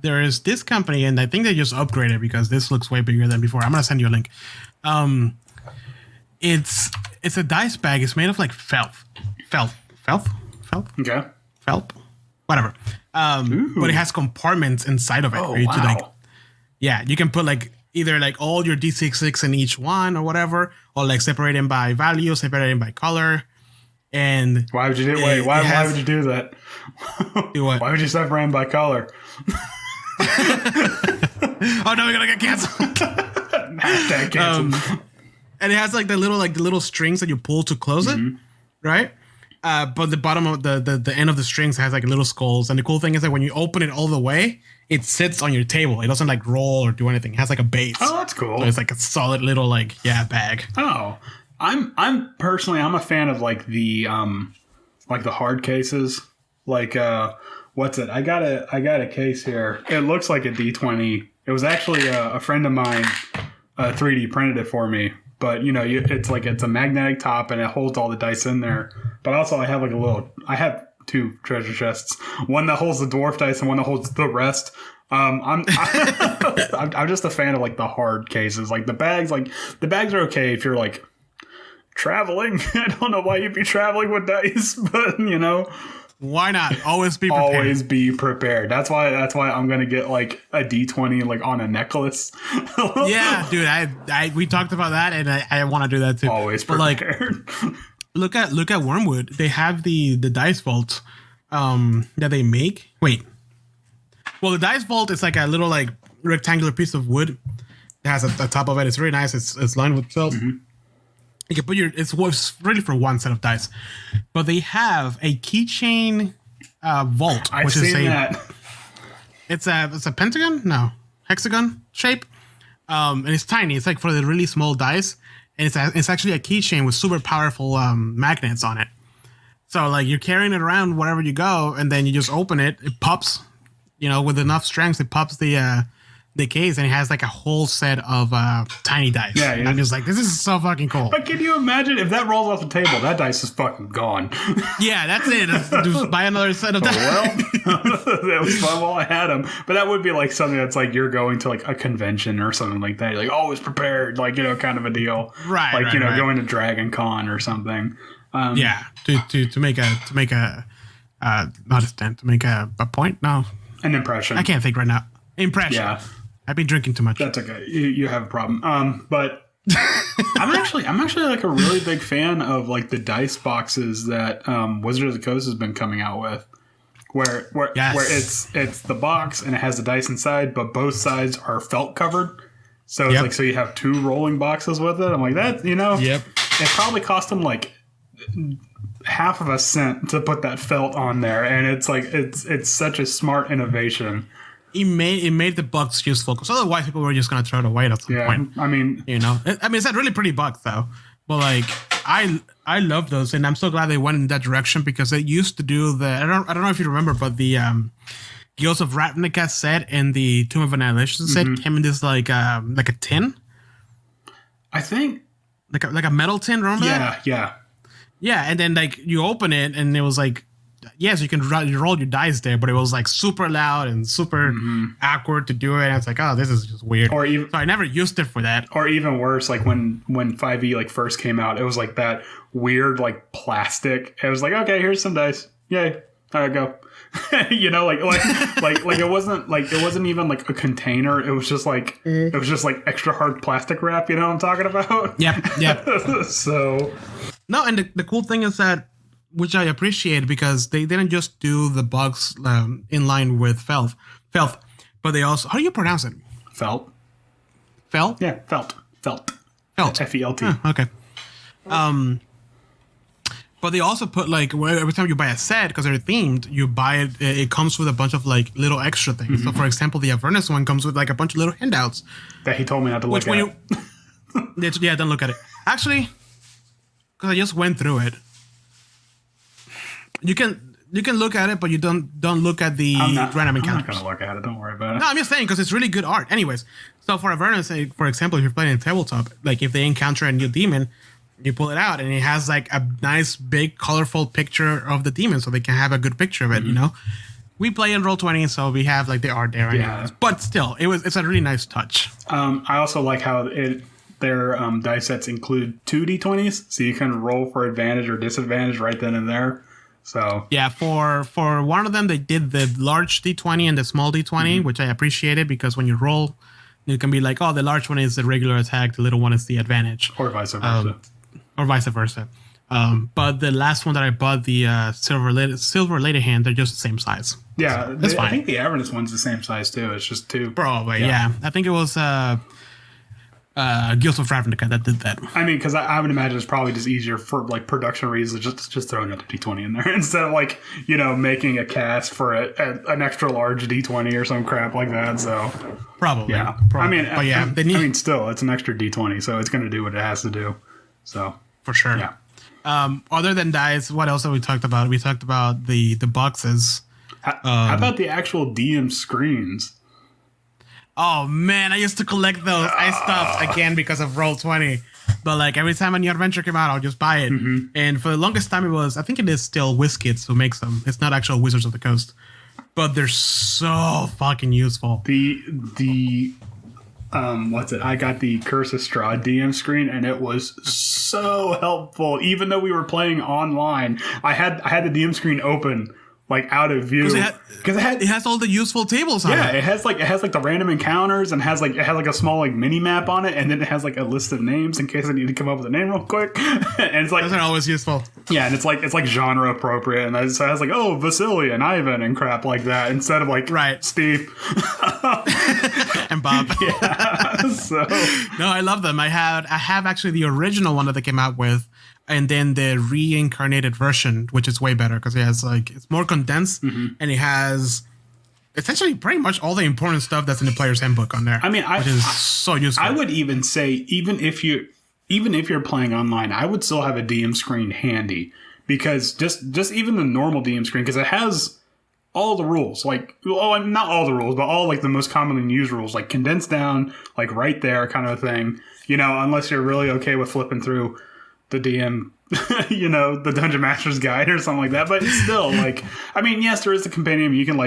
there is this company, and I think they just upgraded because this looks way bigger than before. I'm gonna send you a link. It's a dice bag. It's made of like felt, Okay. felt, whatever. But it has compartments inside of it for you to like. Yeah, you can put like either like all your D66 in each one or whatever, or like separate them by value, separate them by color. And why would you do? Wait, why would you do that? Do what? Why would you separate them by color? Oh no, we're gonna get canceled. Hashtag canceled. And it has like the little strings that you pull to close it, right? But the bottom of the end of the strings has like little skulls. And the cool thing is that when you open it all the way, it sits on your table. It doesn't like roll or do anything. It has like a base. Oh, that's cool. So it's like a solid little like bag. Oh, I'm personally a fan of like the hard cases. Like what's it? I got a case here. It looks like a D20. It was actually a friend of mine 3D printed it for me. But it's a magnetic top and it holds all the dice in there. But also I have two treasure chests. One that holds the dwarf dice and one that holds the rest. I'm just a fan of like the hard cases. Like the bags are okay if you're like traveling. I don't know why you'd be traveling with dice, but why not? Always be prepared. Always be prepared. That's why I'm gonna get like a D20 like on a necklace. Yeah, dude. We talked about that, and I want to do that too. Always prepared. But like, look at Wormwood. They have the dice vault that they make. Wait. Well, the dice vault is like a little like rectangular piece of wood. It has a top of it. It's really nice. It's lined with felt. You can put it's really for one set of dice, but they have a keychain vault. I've seen that. It's a pentagon, no, hexagon shape, and it's tiny. It's like for the really small dice, and it's actually a keychain with super powerful magnets on it. So like you're carrying it around wherever you go, and then you just open it. It pops, with enough strength, it pops the case, and it has like a whole set of tiny dice. Yeah, and I'm just like, this is so fucking cool. But can you imagine if that rolls off the table? That dice is fucking gone. Yeah, that's it. Just buy another set of dice. Well, that was fun while I had them. But that would be like something that's like you're going to like a convention or something like that. You're like always prepared, like kind of a deal. Right. Like going to Dragon Con or something. Yeah, to make a not a stand, to make a point. No, an impression. I can't think right now. Impression. Yeah. I've been drinking too much. That's okay. You have a problem. But I'm actually like a really big fan of like the dice boxes that Wizards of the Coast has been coming out with, where it's the box and it has the dice inside, but both sides are felt covered. So it's like so you have two rolling boxes with it. I'm like that. Yep. It probably cost them like half of a cent to put that felt on there, and it's like it's such a smart innovation. It made the bucks useful, because otherwise people were just gonna throw it away at some point. I mean, it's not really pretty bucks though. But like, I love those, and I'm so glad they went in that direction, because they used to do I don't know if you remember, but the Guilds of Ravnica set and the Tomb of Annihilation set came in this like a tin. I think like a metal tin. Remember that? Yeah, and then like you open it, and it was like. Yes, you can roll your dice there, but it was like super loud and super awkward to do it. And it's like, oh, this is just weird. So I never used it for that. Or even worse, like when 5e like first came out, it was like that weird like plastic. It was like, okay, here's some dice. Yay. All right, go. like it wasn't even like a container. It was just like extra hard plastic wrap. You know what I'm talking about? Yep. So no, and the cool thing is that. Which I appreciate, because they didn't just do the bugs in line with felt, but they also, how do you pronounce it? Felt. Yeah, felt. Felt. F-E-L-T. Okay. But they also put like every time you buy a set, because they're themed, you buy it. It comes with a bunch of like little extra things. So, for example, the Avernus one comes with like a bunch of little handouts that he told me not to look at. Yeah, don't look at it. Actually, because I just went through it. You can look at it, but you don't look at the random encounters. I'm not gonna look at it. Don't worry about it. No, I'm just saying, because it's really good art. Anyways, so for Avernus, for example, if you're playing a tabletop, like if they encounter a new demon, you pull it out, and it has like a nice, big, colorful picture of the demon, so they can have a good picture of it. we play in Roll20, so we have like the art there. Anyways. But still, it's a really nice touch. I also like how their dice sets include 2 d20s, so you can roll for advantage or disadvantage right then and there. So yeah, for one of them, they did the large d20 and the small d20, which I appreciated because when you roll, you can be like, oh, the large one is the regular attack, the little one is the advantage, or vice versa. But the last one that I bought, the silver lady hand, they're just the same size. Yeah, so that's fine. I think the Avernus one's the same size too. It's just 2. Probably, yeah. I think it was Guild of Ravnica that did that. I mean, because I would imagine it's probably just easier for like production reasons, just throw another d20 in there instead of like making a cast for an extra large d20 or some crap like that. So probably, yeah. Probably. I mean, still, it's an extra d20, so it's going to do what it has to do. So for sure, yeah. Other than dice, what else have we talked about? We talked about the boxes. How about the actual DM screens? Oh man, I used to collect those. I stopped again because of Roll20. But like every time a new adventure came out, I'll just buy it. Mm-hmm. And for the longest time, I think it is still WizKids who makes them. It's not actual Wizards of the Coast. But they're so fucking useful. I got the Curse of Strahd DM screen, and it was so helpful. Even though we were playing online, I had the DM screen open, like out of view, because it has all the useful tables on it. Yeah, it has like the random encounters, and it has like a small like mini map on it, and then it has like a list of names in case I need to come up with a name real quick. And it's like those are always useful. Yeah, and it's like genre appropriate, and so it has like Vasily and Ivan and crap like that instead of like Steve and Bob. Yeah. So no, I love them. I have actually the original one that they came out with. And then the reincarnated version, which is way better because it has it's more condensed and it has essentially pretty much all the important stuff that's in the player's handbook on there. I mean, which is so useful. I would even say even if you're playing online, I would still have a DM screen handy because just even the normal DM screen, because it has all the rules, not all the rules, but all like the most commonly used rules, like condensed down, like right there kind of a thing. Unless you're really okay with flipping through the DM, the Dungeon Master's Guide or something like that. But still, yes, there is the compendium. You can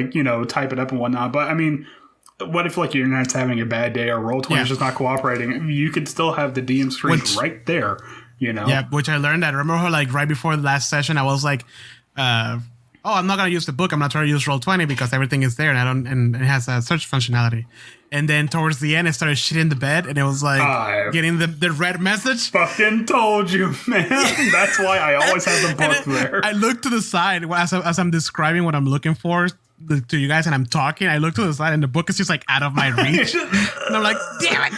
type it up and whatnot. But I mean, what if your internet's having a bad day or Roll20 is just not cooperating? You could still have the DM screen right there. Yeah, which I learned that. Remember how right before the last session, I was like, I'm not gonna use the book. I'm not trying to use Roll20 because everything is there and it has a search functionality. And then towards the end, it started shitting the bed, and it was getting the red message. Fucking told you, man. That's why I always have the book there. I look to the side as I'm describing what I'm looking for to you guys, and I'm talking. I look to the side, and the book is just out of my reach. And I'm like, damn it.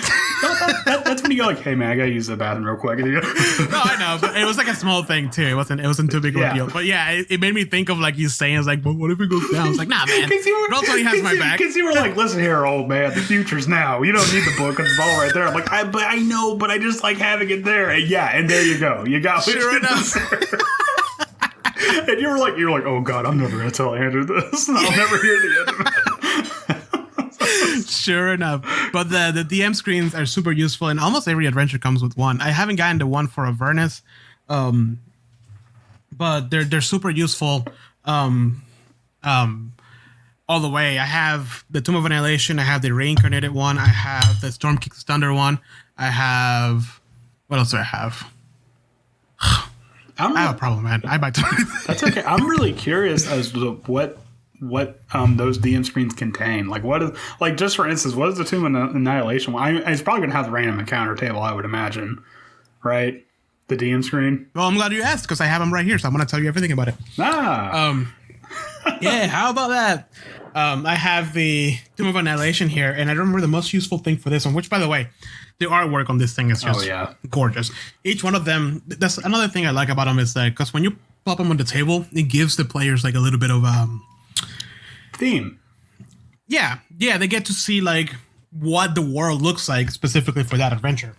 That's when you go hey man, I gotta use the bathroom real quick. No, I know, but it was a small thing too. It wasn't too big of a deal. But yeah, it made me think of you saying, but what if it goes down? It's nah, man. Roll20 has my back. Because you were listen here, old man, the future's now. You don't need the book because it's all right there. I'm like, I know, but I just like having it there. And and there you go. You got sure enough. And you were like, oh god, I'm never gonna tell Andrew this. And I'll never hear the end of it. Sure enough. But the DM screens are super useful, and almost every adventure comes with one. I haven't gotten the one for Avernus, but they're super useful all the way. I have the Tomb of Annihilation, I have the Reincarnated one, I have the Storm Kicks Thunder one, I have... What else do I have? I have a problem, man. I buy too many. That's okay. I'm really curious as to what those DM screens contain. What is just for instance, what is the Tomb of Annihilation one? It's probably gonna have the random encounter table, I would imagine, right? The DM screen. Well, I'm glad you asked because I have them right here, so I'm gonna tell you everything about it. Yeah, how about that? I have the Tomb of Annihilation here, and I remember the most useful thing for this one, which, by the way, the artwork on this thing is just gorgeous. Each one of them, that's another thing I like about them, is that because when you pop them on the table, it gives the players a little bit of theme. Yeah, they get to see what the world looks like specifically for that adventure.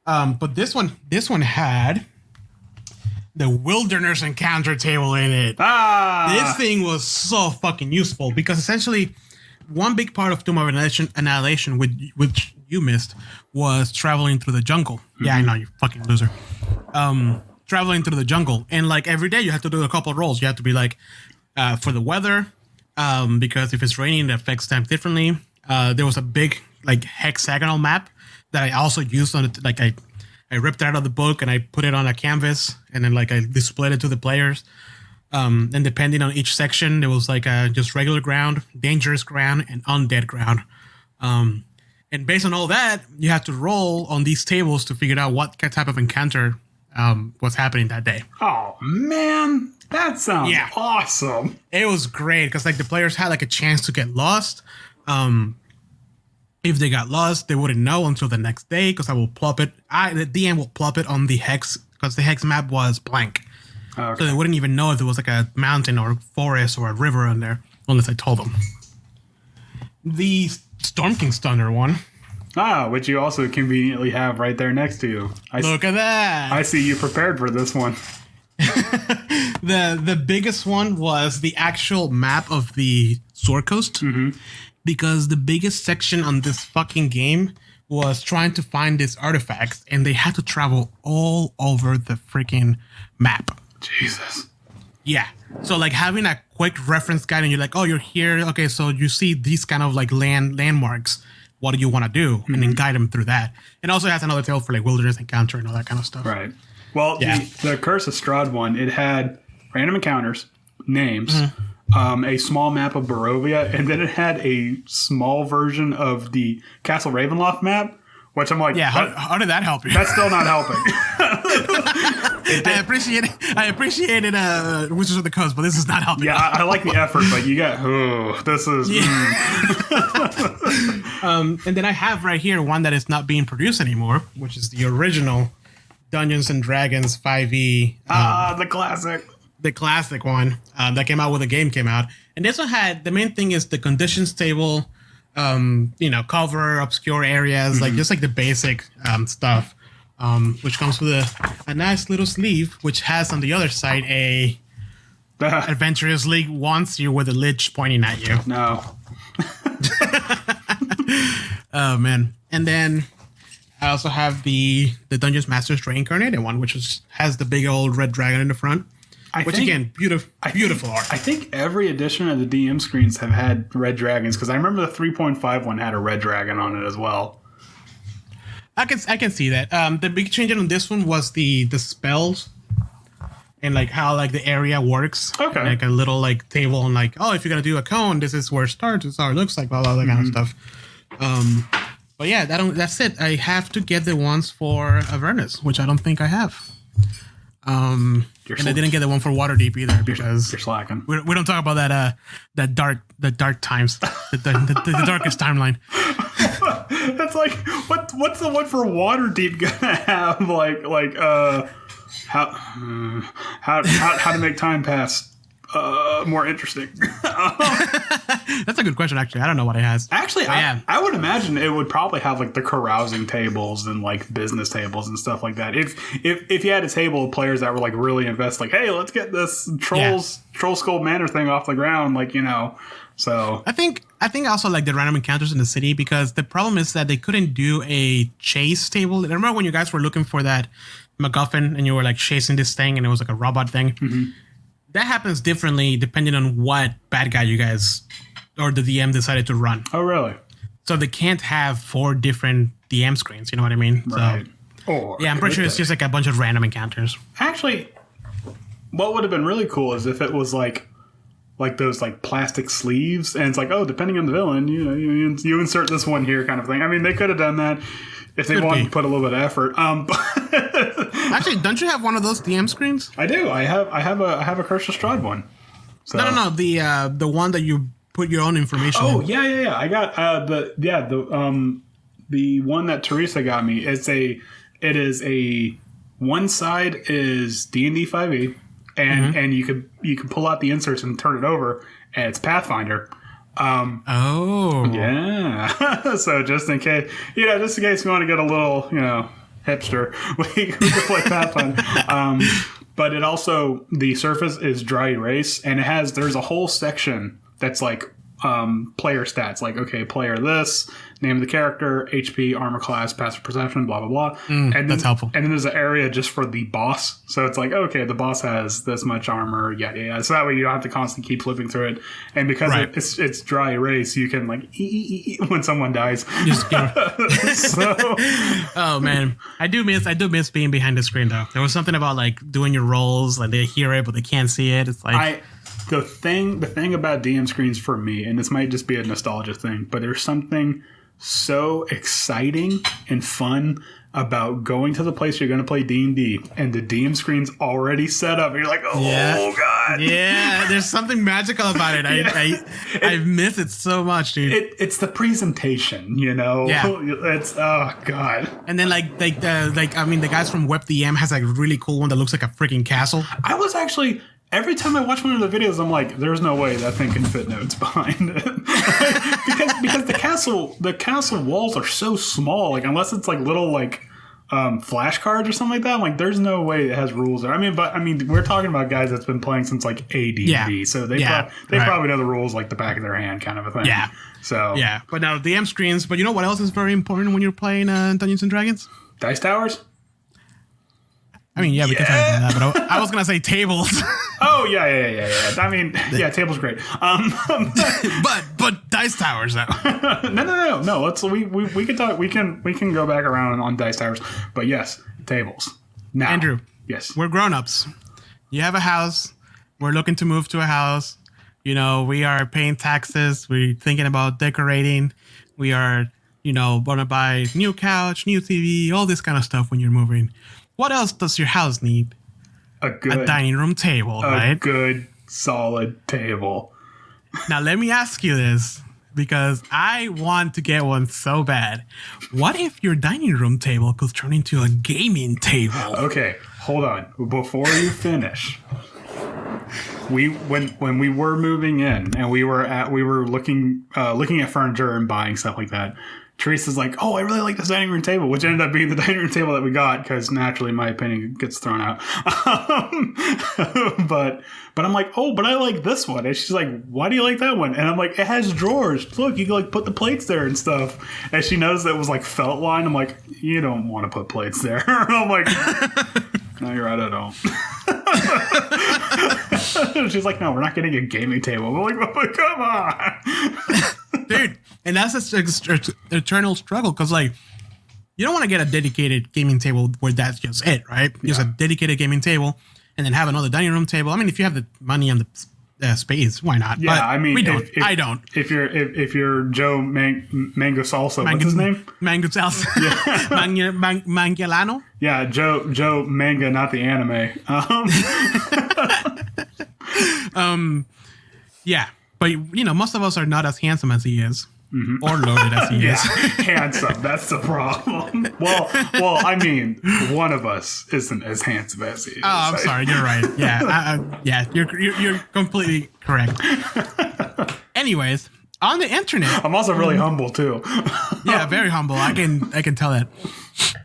But this one had the Wilderness Encounter table in it. This thing was so fucking useful because essentially one big part of Tomb of Annihilation, which you missed, was traveling through the jungle. Mm-hmm. Yeah, I know, you fucking loser. Traveling through the jungle. And every day you have to do a couple of rolls. You have to be for the weather, because if it's raining, it affects time differently. There was a big like hexagonal map that I also used on it. Like I ripped it out of the book and I put it on a canvas, and then like I displayed it to the players. And depending on each section, there was like just regular ground, dangerous ground, and undead ground. And based on all that, you have to roll on these tables to figure out what type of encounter was happening that day. Oh man, that sounds awesome. It was great because like the players had like a chance to get lost. If they got lost, they wouldn't know until the next day because I will plop it. The DM will plop it on the hex because the hex map was blank. Okay. So they wouldn't even know if there was like a mountain or a forest or a river in there unless I told them. The Storm King's Thunder one. Which you also conveniently have right there next to you. Look at that. I see you prepared for this one. The biggest one was the actual map of the Sword Coast. Mm-hmm. Because the biggest section on this fucking game was trying to find these artifacts, and they had to travel all over the freaking map. Jesus. Yeah. So like having a quick reference guide, and you're like, oh, you're here. Okay, so you see these kind of like landmarks. What do you want to do? Mm-hmm. And then guide them through that. And also has another tale for like wilderness encounter and all that kind of stuff. Right. Well, the Curse of Strahd one, it had random encounters, names, a small map of Barovia, and then it had a small version of the Castle Ravenloft map, which I'm like, how did that help you? That's still not helping. I appreciated Wizards of the Coast, but this is not helping. Yeah, I like the effort, but you got this is. Yeah. And then I have right here one that is not being produced anymore, which is the original Dungeons and Dragons 5e. The classic. The classic one that came out when the game came out. And this one had, the main thing is the conditions table, cover, obscure areas, like just like the basic stuff, which comes with a nice little sleeve, which has on the other side a Adventurers League wants you with a lich pointing at you. No. Oh, man. And then I also have the Dungeons Masters Reincarnated one, which has the big old red dragon in the front. Again, beautiful art. I think every edition of the DM screens have had red dragons, because I remember the 3.5 one had a red dragon on it as well. I can see that. The big change on this one was the spells and like how like the area works. Okay. Like a little like table and like, oh, if you're gonna do a cone, this is where it starts. This is how it looks like, blah blah, that kind of stuff. But yeah, that's it. I have to get the ones for Avernus, which I don't think I have. I didn't get the one for Waterdeep either because you're slacking. We don't talk about that dark times, the darkest timeline. That's like what's the one for Waterdeep gonna have? How to make time pass more interesting. That's a good question, actually. I don't know what it has. Actually, I would imagine it would probably have like the carousing tables and like business tables and stuff like that. If you had a table of players that were like really invested, like, hey, let's get this Troll Skull Manor thing off the ground, So I think also like the random encounters in the city, because the problem is that they couldn't do a chase table. I remember when you guys were looking for that MacGuffin and you were like chasing this thing and it was like a robot thing. Mm-hmm. That happens differently depending on what bad guy you guys or the DM decided to run. Oh, really? So they can't have 4 different DM screens. You know what I mean? Right. So, I'm pretty sure it's just like a bunch of random encounters. Actually, what would have been really cool is if it was like those like plastic sleeves, and it's like, oh, depending on the villain, you insert this one here, kind of thing. I mean, they could have done that if they wanted to put a little bit of effort. Actually, don't you have one of those DM screens? I do. I have a Curse of Strahd one. So. No. The one that you put your own information. Oh, in. yeah. I got the one that Teresa got me. It is a one side is D&D 5e, and you can pull out the inserts and turn it over, and it's Pathfinder. Yeah. So just in case you want to get a little, hipster, we can play Pathfinder. But it also, the surface is dry erase, and there's a whole section that's like player stats, like, okay, player this, name of the character, HP, armor class, passive perception, blah, blah, blah. And then, that's helpful. And then there's an area just for the boss. So it's like, okay, the boss has this much armor. Yeah. So that way you don't have to constantly keep flipping through it. And because it's dry erase, you can like when someone dies. So, oh man, I do miss being behind the screen though. There was something about like doing your rolls, like they hear it but they can't see it. It's like the thing about DM screens for me, and this might just be a nostalgia thing, but there's something so exciting and fun about going to the place you're going to play D&D and the DM screen's already set up. And you're like, oh god, yeah. There's something magical about it. I miss it so much, dude. It's the presentation, you know. Yeah. It's oh god. And then the guys from WebDM has like a really cool one that looks like a freaking castle. I was actually. Every time I watch one of the videos, I'm like, "There's no way that thing can fit notes behind it," because the castle walls are so small. Like unless it's like little like flashcards or something like that. I'm like, there's no way it has rules there. I mean, we're talking about guys that's been playing since like AD&D, so they probably know the rules like the back of their hand, kind of a thing. Yeah. So yeah, but now DM screens. But you know what else is very important when you're playing Dungeons and Dragons? Dice towers. I mean, yeah, we can talk about that, but I was gonna say tables. Oh yeah. I mean, yeah, tables great. But dice towers though. No. Let's we can talk. We can go back around on dice towers. But yes, tables. Now, Andrew. Yes, we're grown-ups. You have a house. We're looking to move to a house. You know, we are paying taxes. We're thinking about decorating. We are, want to buy new couch, new TV, all this kind of stuff when you're moving. What else does your house need? A dining room table, right? A good, solid table. Now, let me ask you this, because I want to get one so bad. What if your dining room table could turn into a gaming table? Okay, hold on. Before you finish, when we were moving in and we were looking at furniture and buying stuff like that, Teresa's like, oh, I really like this dining room table, which ended up being the dining room table that we got because naturally my opinion gets thrown out. But I'm like, oh, but I like this one. And she's like, why do you like that one? And I'm like, it has drawers. Look, you can like put the plates there and stuff. And she knows that it was like felt line. I'm like, you don't want to put plates there. I'm like, no, you're right, I don't. She's like, no, we're not getting a gaming table. I'm like, oh, come on. Dude, and that's an eternal struggle because, like, you don't want to get a dedicated gaming table where that's just it, right? Just a dedicated gaming table and then have another dining room table. I mean, if you have the money and the space, why not? Yeah, but I mean, we don't. I don't. If you're Joe Mango Salsa, what's his name? Mango Salsa. Yeah. Mangelano? Yeah, Joe Manga, not the anime. Yeah. But, most of us are not as handsome as he is. Mm-hmm. Or loaded as he is. Handsome. That's the problem. Well, I mean, one of us isn't as handsome as he is. Oh, I'm sorry. You're right. Yeah. You're completely correct. Anyways, on the internet. I'm also really humble, too. Yeah, very humble. I can tell that.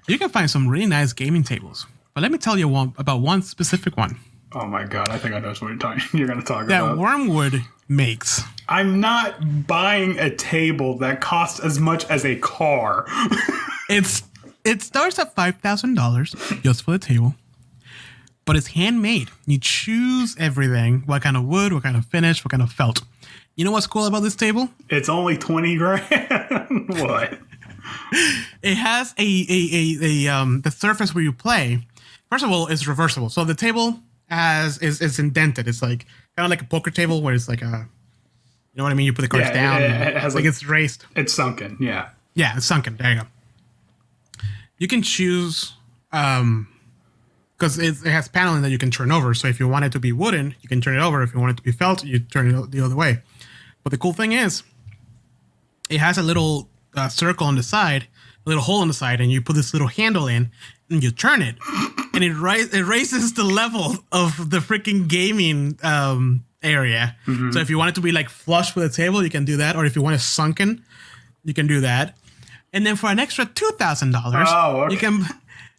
You can find some really nice gaming tables. But let me tell you about one specific one. Oh my god, I think I know what you're going to talk about. That Wormwood makes. I'm not buying a table that costs as much as a car. It starts at $5,000 just for the table. But it's handmade. You choose everything. What kind of wood, what kind of finish, what kind of felt. You know what's cool about this table? It's only $20,000. What? It has the surface where you play. First of all, it's reversible. So the table is indented. It's like kind of like a poker table where it's like a, you know what I mean? You put the cards down. It has like it's raised. It's sunken. Yeah. Yeah, it's sunken. There you go. You can choose because it has paneling that you can turn over. So if you want it to be wooden, you can turn it over. If you want it to be felt, you turn it the other way. But the cool thing is, it has a little circle on the side, a little hole on the side, and you put this little handle in, and you turn it, and it raises the level of the freaking gaming area. Mm-hmm. So if you want it to be like flush with the table, you can do that. Or if you want it sunken, you can do that. And then for an extra $2,000, okay.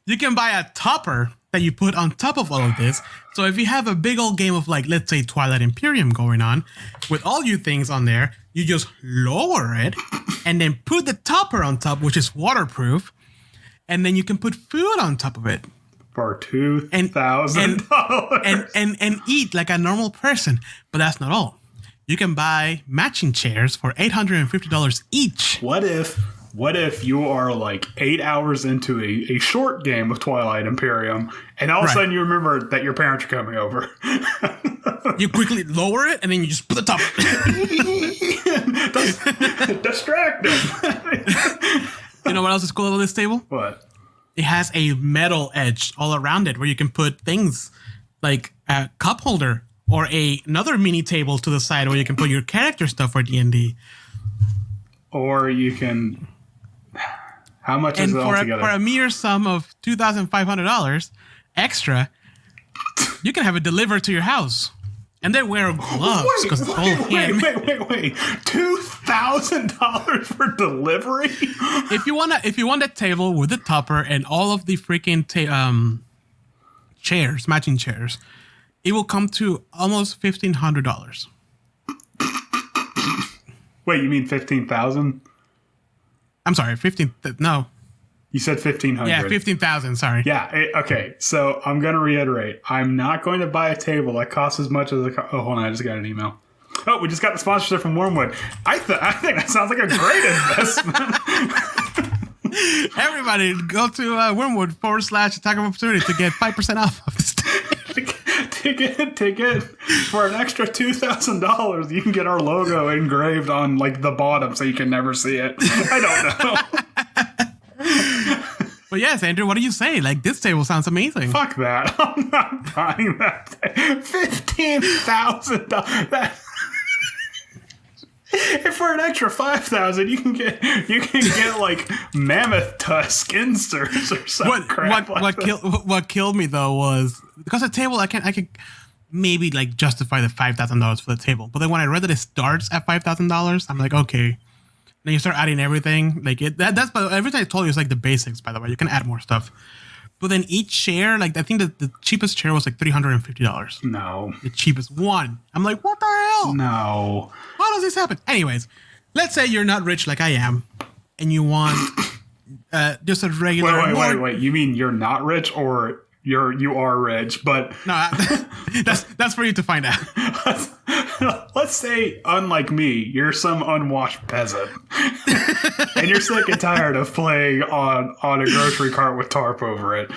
you can buy a topper that you put on top of all of this. So if you have a big old game of like, let's say Twilight Imperium going on with all your things on there, you just lower it and then put the topper on top, which is waterproof. And then you can put food on top of it. For $2,000. And eat like a normal person. But that's not all. You can buy matching chairs for $850 each. What if you are like 8 hours into a short game of Twilight Imperium, and all of a sudden you remember that your parents are coming over? You quickly lower it, and then you just put the top. Distract them. You know what else is cool about this table? What? It has a metal edge all around it where you can put things like a cup holder or another mini table to the side where you can put your character stuff for D&D. Or you can... How much is it altogether? For a mere sum of $2,500 extra, you can have it delivered to your house. And then wear gloves because it's all hand. Wait. $2,000 for delivery? If you want a table with a topper and all of the freaking chairs, matching chairs, it will come to almost $1,500. Wait, you mean 15,000? I'm sorry, 15. No. You said 1,500. Yeah, 15,000. Sorry. Yeah. Okay. So I'm going to reiterate. I'm not going to buy a table that costs as much as oh, hold on. I just got an email. Oh, we just got the sponsorship from Wormwood. I think that sounds like a great investment. Everybody go to Wormwood/attack of opportunity to get 5% off of this. Ticket for an extra $2,000. You can get our logo engraved on like the bottom so you can never see it. I don't know. But yes, Andrew, what do you say? Like, this table sounds amazing. Fuck that. I'm not buying that. $15,000. And for an extra $5,000, you can get like mammoth tusk inserts or something. What killed me though was because the table I could maybe like justify the $5,000 for the table, but then when I read that it starts at $5,000, I'm like, okay. Then you start adding everything like that's but everything I told you is like the basics. By the way, you can add more stuff. But then each chair, like I think that the cheapest chair was like $350. No. The cheapest one. I'm like, what the hell? No. How does this happen? Anyways, let's say you're not rich like I am, and you want just a regular. Wait. You mean you're not rich or you are rich? But no, that's for you to find out. Let's say, unlike me, you're some unwashed peasant, and you're sick and tired of playing on a grocery cart with tarp over it.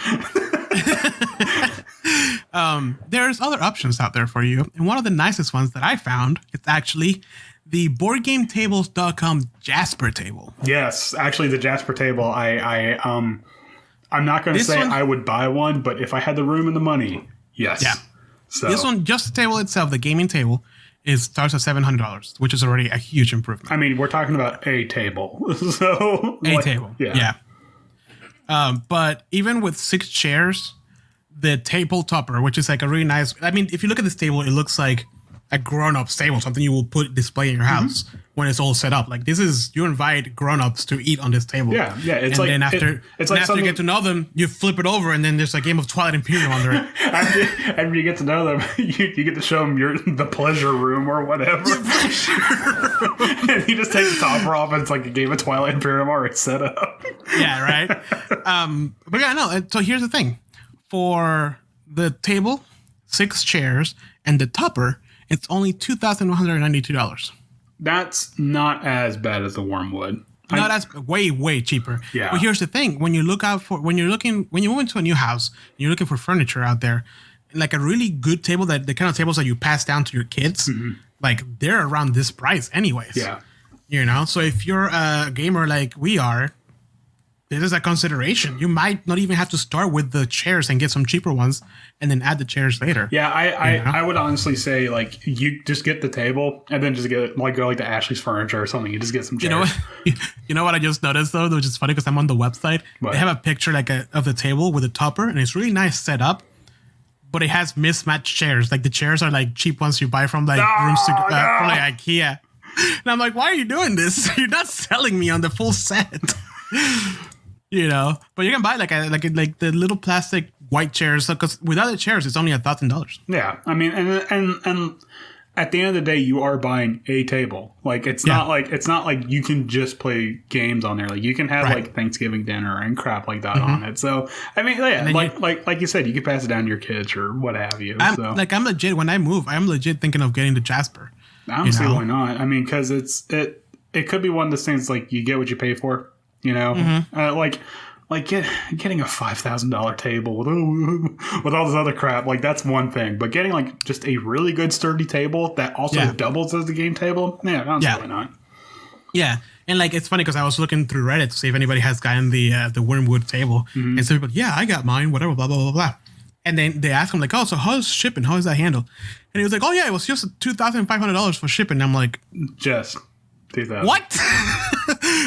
There's other options out there for you, and one of the nicest ones that I found is actually the BoardGameTables.com Jasper table. Yes, actually, the Jasper table. I'm not going to say I would buy one, but if I had the room and the money, yes. Yeah. So this one, just the table itself, the gaming table, starts at $700, which is already a huge improvement. I mean, we're talking about a table, so table, yeah. But even with 6 chairs, the table topper, which is like a really nice. I mean, if you look at this table, it looks like a grown-up table, something you will display in your house when it's all set up. Like this is, you invite grown-ups to eat on this table. Yeah. It's and like then after you get to know them, you flip it over, and then there's a game of Twilight Imperium under it. after you get to know them, you get to show them the pleasure room or whatever. And you just take the topper off, and it's like a game of Twilight Imperium already set up. Yeah, right. But yeah, no. So here's the thing: for the table, 6 chairs, and the topper, it's only $2,192. That's not as bad as the Wormwood. No, that's way cheaper. Yeah. But here's the thing: when you move into a new house, and you're looking for furniture out there, like a really good table, that the kind of tables that you pass down to your kids, like they're around this price anyways. Yeah. You know, so if you're a gamer like we are, this is a consideration. You might not even have to start with the chairs and get some cheaper ones and then add the chairs later. Yeah, I would honestly say, like, you just get the table and then just go to Ashley's Furniture or something. You just get some chairs. You know what I just noticed, though, which is funny because I'm on the website. What? They have a picture of the table with a topper, and it's really nice set up, but it has mismatched chairs. Like, the chairs are, like, cheap ones you buy from, like, from like IKEA. And I'm like, why are you doing this? You're not selling me on the full set. But you can buy like the little plastic white chairs, because without the chairs, it's only $1,000. Yeah, I mean, and at the end of the day, you are buying a table. Like it's not like you can just play games on there. Like you can have like Thanksgiving dinner and crap like that on it. So I mean, yeah, like you said, you can pass it down to your kids or what have you. I'm legit, when I move, I'm legit thinking of getting the Jasper. I don't see why not. I mean, because it could be one of those things like you get what you pay for. Getting a $5,000 table with all this other crap, like that's one thing. But getting like just a really good sturdy table that also doubles as the game table, why not? Yeah, and like it's funny because I was looking through Reddit to see if anybody has gotten the Wormwood table, and some people, I got mine, whatever, blah blah blah blah. And then they ask him like, oh, so how's shipping? How is that handled? And he was like, oh yeah, it was just $2,500 for shipping. And I'm like, just $2,000. What?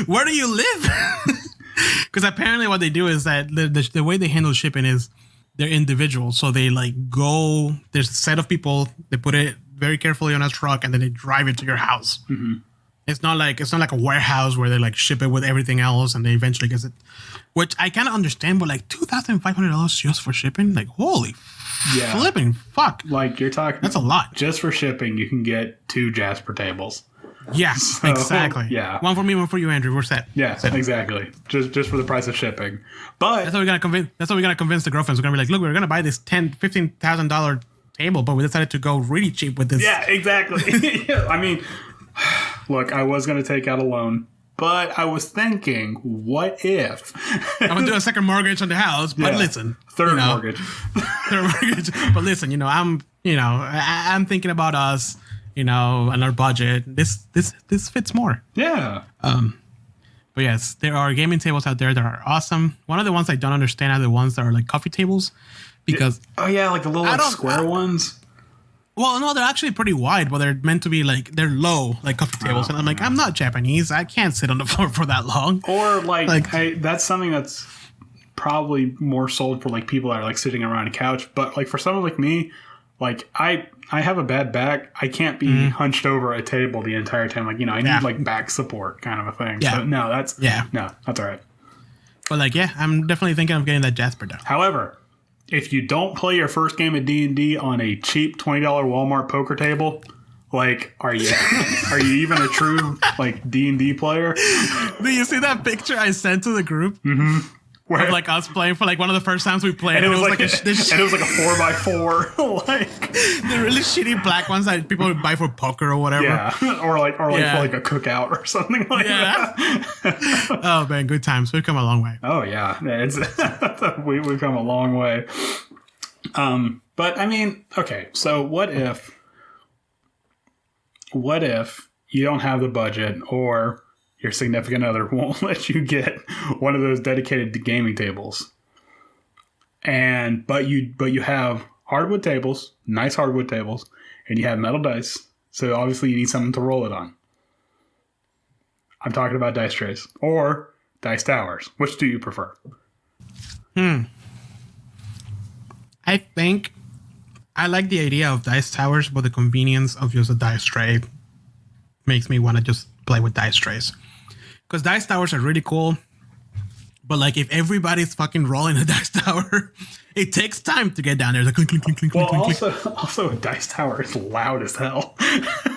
Where do you live? Because apparently what they do is that the way they handle shipping is they're individual. So they like go, there's a set of people, they put it very carefully on a truck and then they drive it to your house. Mm-hmm. It's not like a warehouse where they like ship it with everything else and they eventually get it, which I kind of understand, but like $2,500 just for shipping, like holy flipping fuck. Like you're talking, that's a lot. Just for shipping, you can get 2 Jasper tables. Yeah, so, exactly. Yeah, one for me, one for you, Andrew. We're set. Yeah, exactly. Just for the price of shipping. But that's what we're gonna convince. That's what we're gonna convince the girlfriends. We're gonna be like, look, we're gonna buy this $15,000 table, but we decided to go really cheap with this. Yeah, exactly. I mean, look, I was gonna take out a loan, but I was thinking, what if I'm gonna do a second mortgage on the house? But listen, third mortgage. But listen, I'm thinking about us. And our budget. This fits more. Yeah. But yes, there are gaming tables out there that are awesome. One of the ones I don't understand are the ones that are like coffee tables, because like the little square ones. Well, no, they're actually pretty wide, but they're meant to be like they're low, like coffee tables. And I'm like, I'm not Japanese. I can't sit on the floor for that long. Or that's something that's probably more sold for like people that are like sitting around a couch. But like for someone like me, like I have a bad back. I can't be hunched over a table the entire time. Like, I need like back support kind of a thing. Yeah. So no, that's all right. But like, I'm definitely thinking of getting that Jasper down. However, if you don't play your first game of D&D on a cheap $20 Walmart poker table, like, are you even a true like D&D player? Do you see that picture I sent to the group? Mm-hmm. Of like us playing for like one of the first times we played, and it was like a 4x4, like the really shitty black ones that people would buy for poker or whatever. Yeah, or like for like a cookout or something like that. Oh man, good times. We've come a long way. Oh yeah, it's we've come a long way. But I mean, okay, so what if you don't have the budget, or your significant other won't let you get one of those dedicated to gaming tables, but you have hardwood tables, nice hardwood tables, and you have metal dice. So obviously you need something to roll it on. I'm talking about dice trays or dice towers. Which do you prefer? I think I like the idea of dice towers, but the convenience of just a dice tray makes me want to just play with dice trays. Because dice towers are really cool, but like if everybody's fucking rolling a dice tower, it takes time to get down there. It's like clink, clink, clink, clink, clink, clink. Also a dice tower is loud as hell.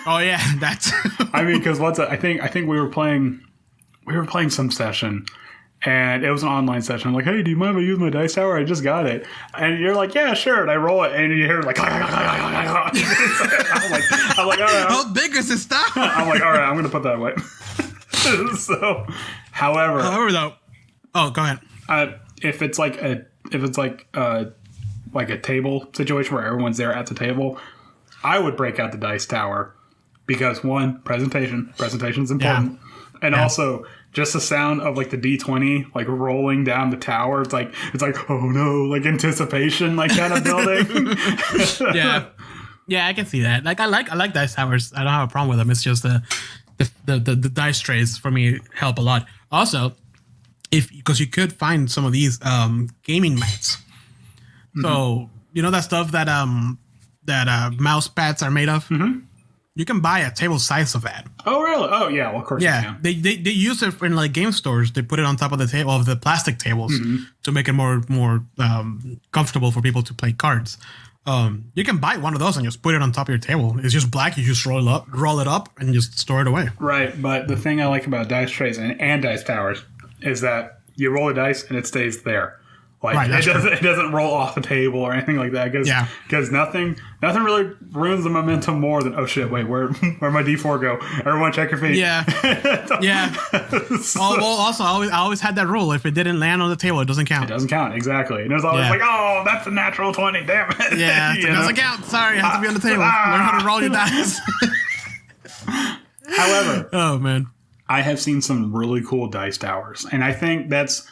Oh yeah, that's. I mean, because I think we were playing some session, and it was an online session. I'm like, hey, do you mind if I use my dice tower? I just got it, and you're like, yeah, sure. And I roll it, and you hear like. I'm like, all right. How big is this stuff? I'm like, all right, I'm gonna put that away. So, however though, oh, go ahead. If it's like a table situation where everyone's there at the table, I would break out the dice tower because one, presentation's important, and also just the sound of like the D20 like rolling down the tower. It's like oh no, like anticipation, like kind of building. Yeah, I can see that. Like I like dice towers. I don't have a problem with them. It's just the dice trays for me help a lot. Also, because you could find some of these gaming mats. Mm-hmm. So that stuff that mouse pads are made of. Mm-hmm. You can buy a table size of that. Oh, really? Oh, yeah. Well, of course. Yeah, they use it in like game stores. They put it on top of the table of the plastic tables to make it more comfortable for people to play cards. You can buy one of those and just put it on top of your table. It's just black. You just roll it up, and just store it away. Right, but the thing I like about dice trays and dice towers is that you roll a dice and it stays there. Like right, it doesn't roll off the table or anything like that. Because nothing really ruins the momentum more than, oh shit, wait, where'd my D4 go? Everyone check your feet. Yeah. Yeah. So, well, also I always had that rule. If it didn't land on the table, it doesn't count. It doesn't count, exactly. And it was always like, oh, that's a natural 20, damn it. Yeah, it doesn't count. Sorry, it has to be on the table. Learn how to roll your dice. However, oh man, I have seen some really cool dice towers, and I think that's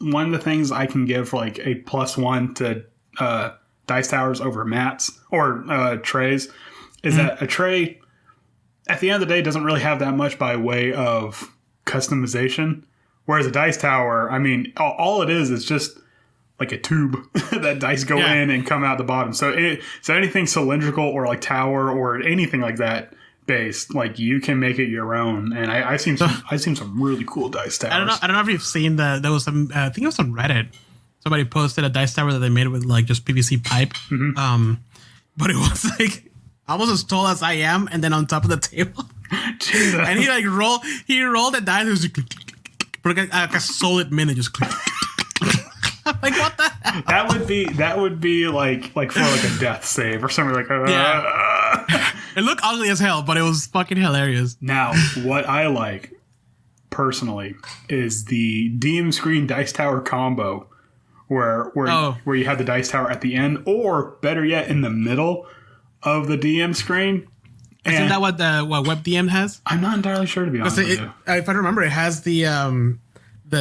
one of the things I can give for like a +1 to dice towers over mats or trays is that a tray at the end of the day doesn't really have that much by way of customization, whereas a dice tower, I mean, all it is just like a tube that dice go in and come out the bottom. So anything cylindrical or like tower or anything like that based, like you can make it your own. And I've seen some really cool dice towers. I don't know if you've seen there was some, I think it was on Reddit. Somebody posted a dice tower that they made with like just PVC pipe. But it was like almost as tall as I am, and then on top of the table. Jesus. And he rolled the dice, and it was just click, click, click, click, like a solid minute, just click. Like what the hell? That would be like for like a death save or something like that. Yeah. It looked ugly as hell, but it was fucking hilarious. Now, what I like personally is the DM screen dice tower combo, where you have the dice tower at the end, or better yet, in the middle of the DM screen. Isn't that what WebDM has? I'm not entirely sure, to be honest with you. If I remember, it has the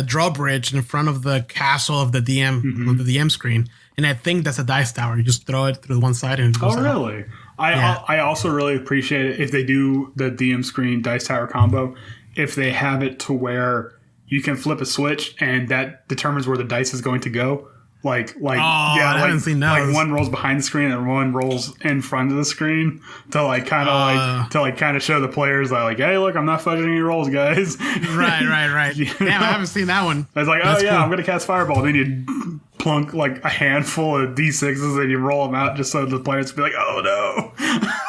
drawbridge in front of the castle of the DM of the DM screen, and I think that's a dice tower. You just throw it through one side and it goes out. Really? I also really appreciate it if they do the DM screen dice tower combo, if they have it to where you can flip a switch and that determines where the dice is going to go. I haven't seen those. Like one rolls behind the screen and one rolls in front of the screen to kind of show the players like, hey, look, I'm not fudging any rolls, guys. Right. Damn, I haven't seen that one. I was like, cool. I'm gonna cast Fireball. Then you plunk like a handful of D6s and you roll them out just so the players can be like, oh no.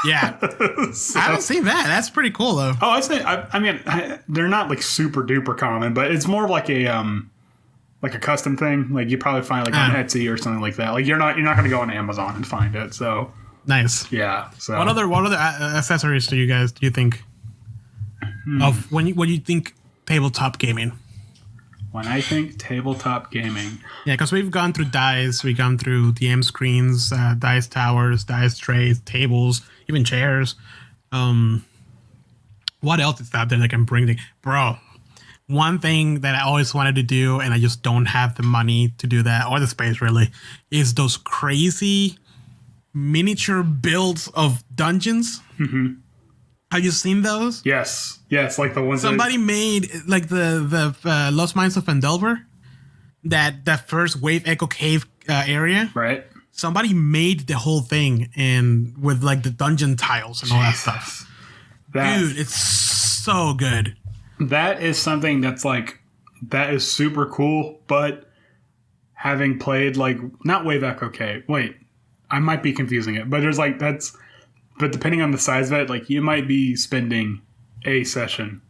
Yeah. So, I haven't seen that. That's pretty cool though. Oh, I mean, they're not like super duper common, but it's more of like a custom thing. Like you probably find like on Etsy or something like that. Like you're not going to go on Amazon and find it. So nice. Yeah. So what other accessories do you think of when you think tabletop gaming? When I think tabletop gaming, yeah, because we've gone through dice, we've gone through DM screens, dice towers, dice trays, tables, even chairs. What else is out there that can bring bro? One thing that I always wanted to do, and I just don't have the money to do that, or the space really, is those crazy miniature builds of dungeons. Mm-hmm. Have you seen those? Yes, like the ones somebody made, like the Lost Mines of Endelver, that first Wave Echo Cave area. Right. Somebody made the whole thing and with like the dungeon tiles and all that stuff. Dude, it's so good. That is something that is super cool, but having played like not Wave Echo Cave. Wait, I might be confusing it, but there's like but depending on the size of it, like you might be spending a session,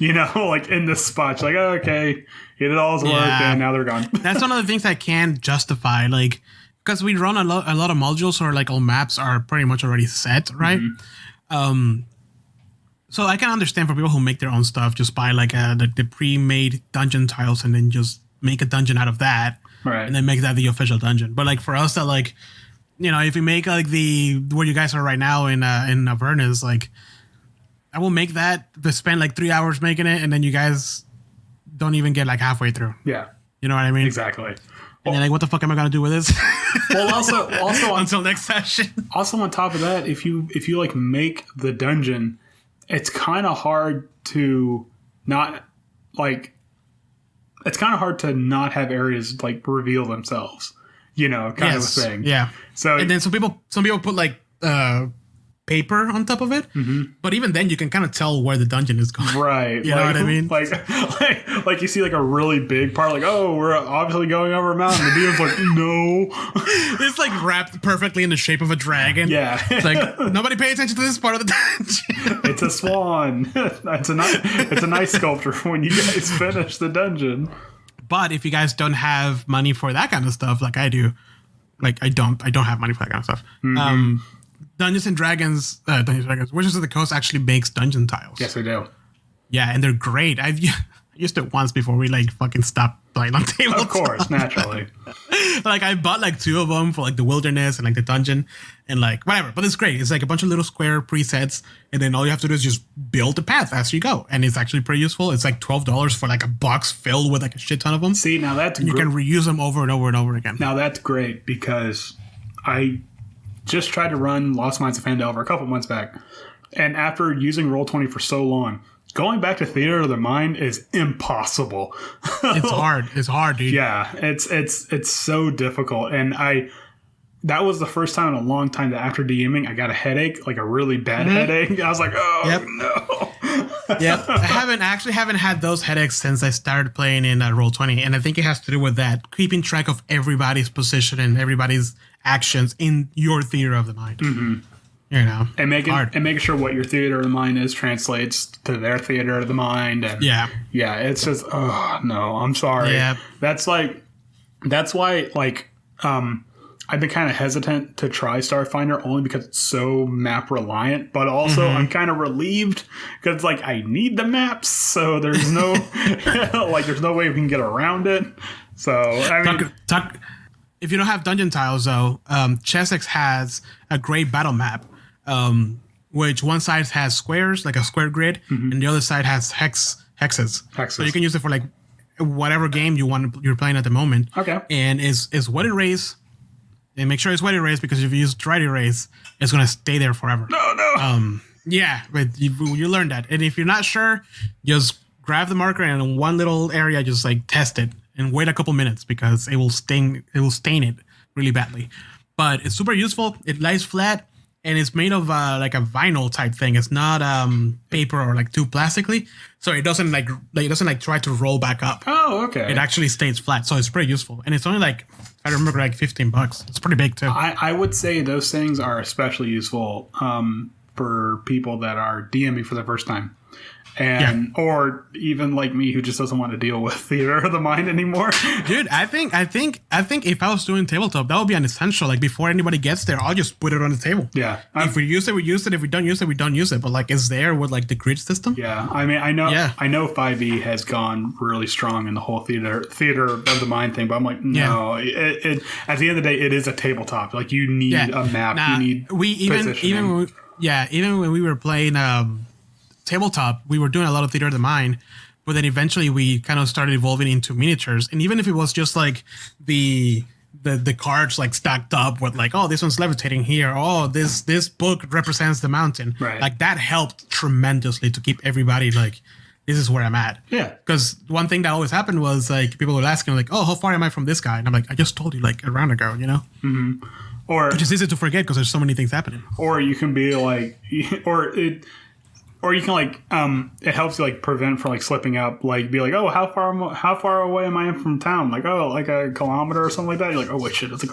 like in this spot. You're like, oh, okay, it all's worked, and now they're gone. That's one of the things I can't justify, like because we run a lot of modules, or like all maps are pretty much already set, right? Mm-hmm. So I can understand for people who make their own stuff, just buy like the pre-made dungeon tiles and then just make a dungeon out of that, right? And then make that the official dungeon. But like for us, that like, if you make like where you guys are right now in Avernus, like I will make that, spend like 3 hours making it, and then you guys don't even get like halfway through. Yeah, you know what I mean? Exactly. And then like, what the fuck am I gonna do with this? Well, also until next session. Also, on top of that, if you like make the dungeon, it's kind of hard to not have areas like reveal themselves, kind of a thing. Yeah. So and then some people put like paper on top of it. But even then, you can kind of tell where the dungeon is going. Right. You know what I mean? Like you see like a really big part, like, oh, we're obviously going over a mountain. The DM's like, no. It's like wrapped perfectly in the shape of a dragon. Yeah. It's like, nobody pay attention to this part of the dungeon. It's a swan. It's a nice sculpture when you guys finish the dungeon. But if you guys don't have money for that kind of stuff, like I do, like I don't have money for that kind of stuff. Dungeons and Dragons, Wizards of the Coast actually makes dungeon tiles. Yes, they do. Yeah, and they're great. I've used it once before we like fucking stopped playing on tabletop. Of course, naturally. Like I bought like 2 of them for like the wilderness and like the dungeon and like whatever. But it's great. It's like a bunch of little square presets, and then all you have to do is just build a path as you go, and it's actually pretty useful. It's like $12 for like a box filled with like a shit ton of them. See, now that's you can reuse them over and over and over again. Now that's great because I just tried to run Lost Mines of Phandelver a couple months back, and after using Roll20 for so long, going back to Theater of the Mind is impossible. It's hard, dude. Yeah, it's so difficult, and that was the first time in a long time that after DMing I got a headache, like a really bad headache. I was like, oh no. Yep. I haven't had those headaches since I started playing in Roll20, and I think it has to do with that, keeping track of everybody's position and everybody's actions in your Theater of the Mind. You know, and making sure what your Theater of the Mind is translates to their Theater of the Mind. And yeah, it's just, oh no, I'm sorry. Yeah. That's why like I've been kind of hesitant to try Starfinder only because it's so map reliant, but also I'm kind of relieved because like I need the maps, so there's no there's no way we can get around it. So I mean, if you don't have dungeon tiles though, Chessex has a great battle map. Which one side has squares, like a square grid, and the other side has hexes. So you can use it for like whatever game you're playing at the moment. Okay. And is wet erase, and make sure it's wet erase because if you use dry erase, it's gonna stay there forever. No. Yeah, but you learn that, and if you're not sure, just grab the marker and in one little area, just like test it and wait a couple minutes because it will stain it really badly. But it's super useful. It lies flat. And it's made of like a vinyl type thing. It's not paper or like too plastically, so it doesn't like try to roll back up. Oh, okay. It actually stays flat, so it's pretty useful. And it's only like, I remember, like $15. It's pretty big too. I would say those things are especially useful for people that are DMing for the first time. And or even like me who just doesn't want to deal with Theater of the Mind anymore. Dude, I think if I was doing tabletop, that would be an essential. Like before anybody gets there, I'll just put it on the table. Yeah. If we use it, we use it. If we don't use it, we don't use it. But like it's there with like the grid system. Yeah. I mean, I know 5e has gone really strong in the whole Theater of the Mind thing, but I'm like, no. It at the end of the day, it is a tabletop. Like you need a map. You need positioning. Even when we were playing tabletop, we were doing a lot of Theater of the Mind, but then eventually we kind of started evolving into miniatures. And even if it was just like the cards like stacked up with like, oh, this one's levitating here, oh, this book represents the mountain, right? Like that helped tremendously to keep everybody like, this is where I'm at. Yeah. Because one thing that always happened was like people would ask me like, oh, how far am I from this guy? And I'm like, I just told you like a round ago, you know. Which is easy to forget because there's so many things happening. Or you can be like, or you can like, it helps you like prevent from like slipping up, like be like, oh, how far away am I from town? Like, oh, like a kilometer or something like that. You're like, oh wait, shit, it's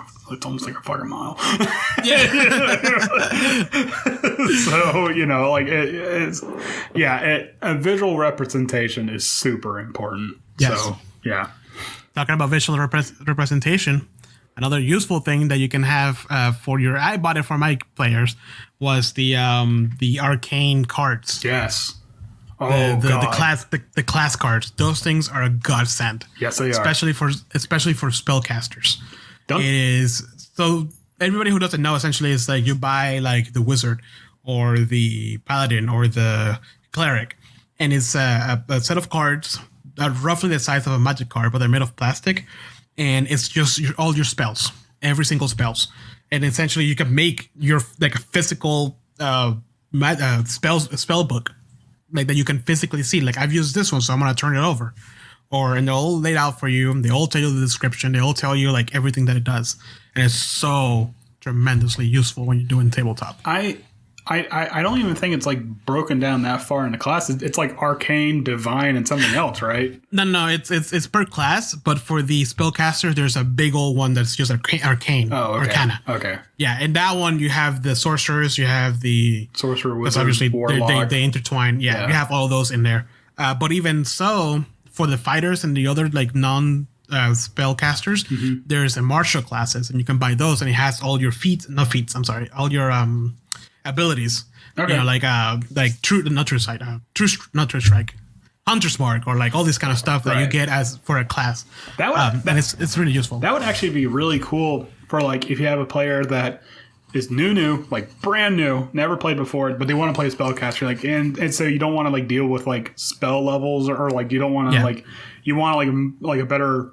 almost like a fucking mile. Yeah. So like a visual representation is super important. Yes. So yeah. Talking about visual representation. Another useful thing that you can have for your, I bought it for my players, was the arcane cards. Yes. Oh, the class cards. Those things are a godsend. Yes, they are. Especially for spellcasters. It is, so everybody who doesn't know, essentially, is like you buy like the wizard or the paladin or the cleric, and it's a set of cards that are roughly the size of a magic card, but they're made of plastic. And it's just all your spells, every single spells. And essentially you can make your like a physical spell book like that you can physically see. Like I've used this one, so I'm going to turn it over. And they're all laid out for you. They all tell you the description. They all tell you like everything that it does. And it's so tremendously useful when you're doing tabletop. I don't even think it's like broken down that far into classes. It's like arcane, divine, and something else, right? No. It's per class, but for the spellcaster, there's a big old one that's just arcane. Oh, okay. Arcana. Okay. Yeah, in that one you have the sorcerers, you have the sorcerer, wizard, obviously warlock. they intertwine. Yeah, you have all those in there. But even so, for the fighters and the other like non spellcasters, there's a martial classes, and you can buy those, and it has all your all your abilities. Okay. You know, like true strike, hunter's mark, or like all this kind of stuff that you get as for a class. That would, and it's really useful. That would actually be really cool for like if you have a player that is new, like brand new, never played before, but they want to play a spellcaster, like and so you don't want to like deal with like spell levels or like you don't want to like you want like a better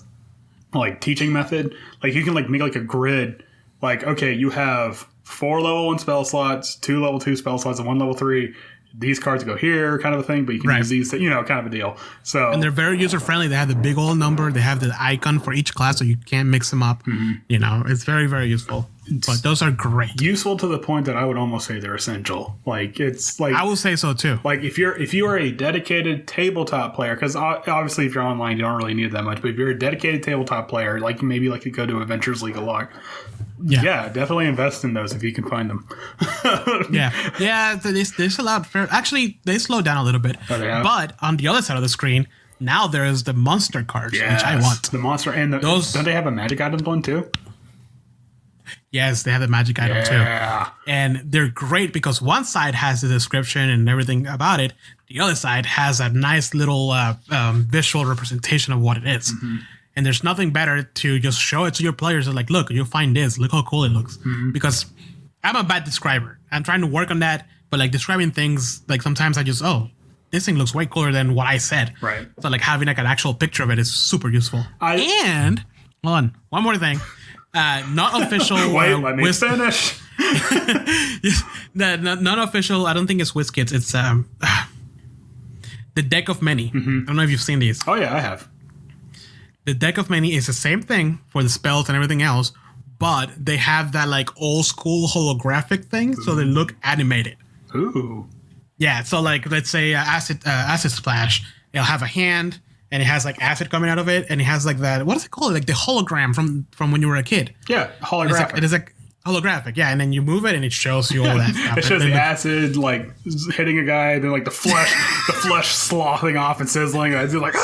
like teaching method. Like you can like make like a grid, like okay, you have 4 level 1 spell slots, 2 level 2 spell slots, and 1 level 3. These cards go here, kind of a thing, but you can use these, you know, kind of a deal. So and they're very user friendly. They have the big old number. They have the icon for each class, so you can't mix them up. You know, it's very, very useful. But those are great. Useful to the point that I would almost say they're essential. Like it's like I will say so too. Like if you are a dedicated tabletop player, because obviously if you're online, you don't really need it that much. But if you're a dedicated tabletop player, like maybe like you go to Adventures League a lot. Yeah, definitely invest in those if you can find them. yeah. There's a lot. Actually, they slowed down a little bit. Oh, but on the other side of the screen, now there's the monster cards, which I want. The monster and those. Don't they have a magic items one too? Yes, they have the magic item too. And they're great because one side has the description and everything about it. The other side has a nice little visual representation of what it is. And there's nothing better to just show it to your players and like, look, you'll find this. Look how cool it looks. Because I'm a bad describer. I'm trying to work on that. But like describing things, like sometimes I just, this thing looks way cooler than what I said. Right. So like having like an actual picture of it is super useful. And hold on, one more thing. Not official. Wait, let me finish. Non-official. I don't think it's WizKids. It's the Deck of Many. I don't know if you've seen these. Oh yeah, I have. The Deck of Many is the same thing for the spells and everything else, but they have that like old school holographic thing, so they look animated. Ooh. Yeah. So like, let's say acid splash. It'll have a hand. And it has like acid coming out of it, and it has like that. What is it called? Like the hologram from when you were a kid. Yeah, holographic. It is like holographic. Yeah, and then you move it, and it shows you all that stuff. It shows the acid like hitting a guy, then like the flesh sloughing off and sizzling. And it's like,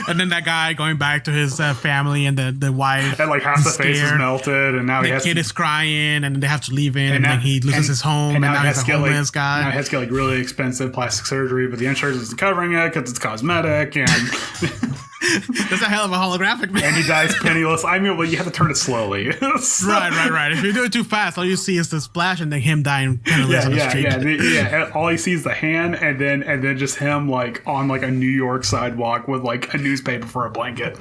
and then that guy going back to his family, and the wife, and like half the face is melted, and now the kid is crying, and they have to leave in, and then he loses his home, and now he's a homeless guy. Now he has to get like really expensive plastic surgery, but the insurance isn't covering it because it's cosmetic, and that's a hell of a holographic, man. And he dies penniless. I mean, well, you have to turn it slowly. So. Right. If you do it too fast, all you see is the splash, and then him dying penniless on the street. All he sees is the hand, and then just him like on like a New York sidewalk with like a newspaper for a blanket.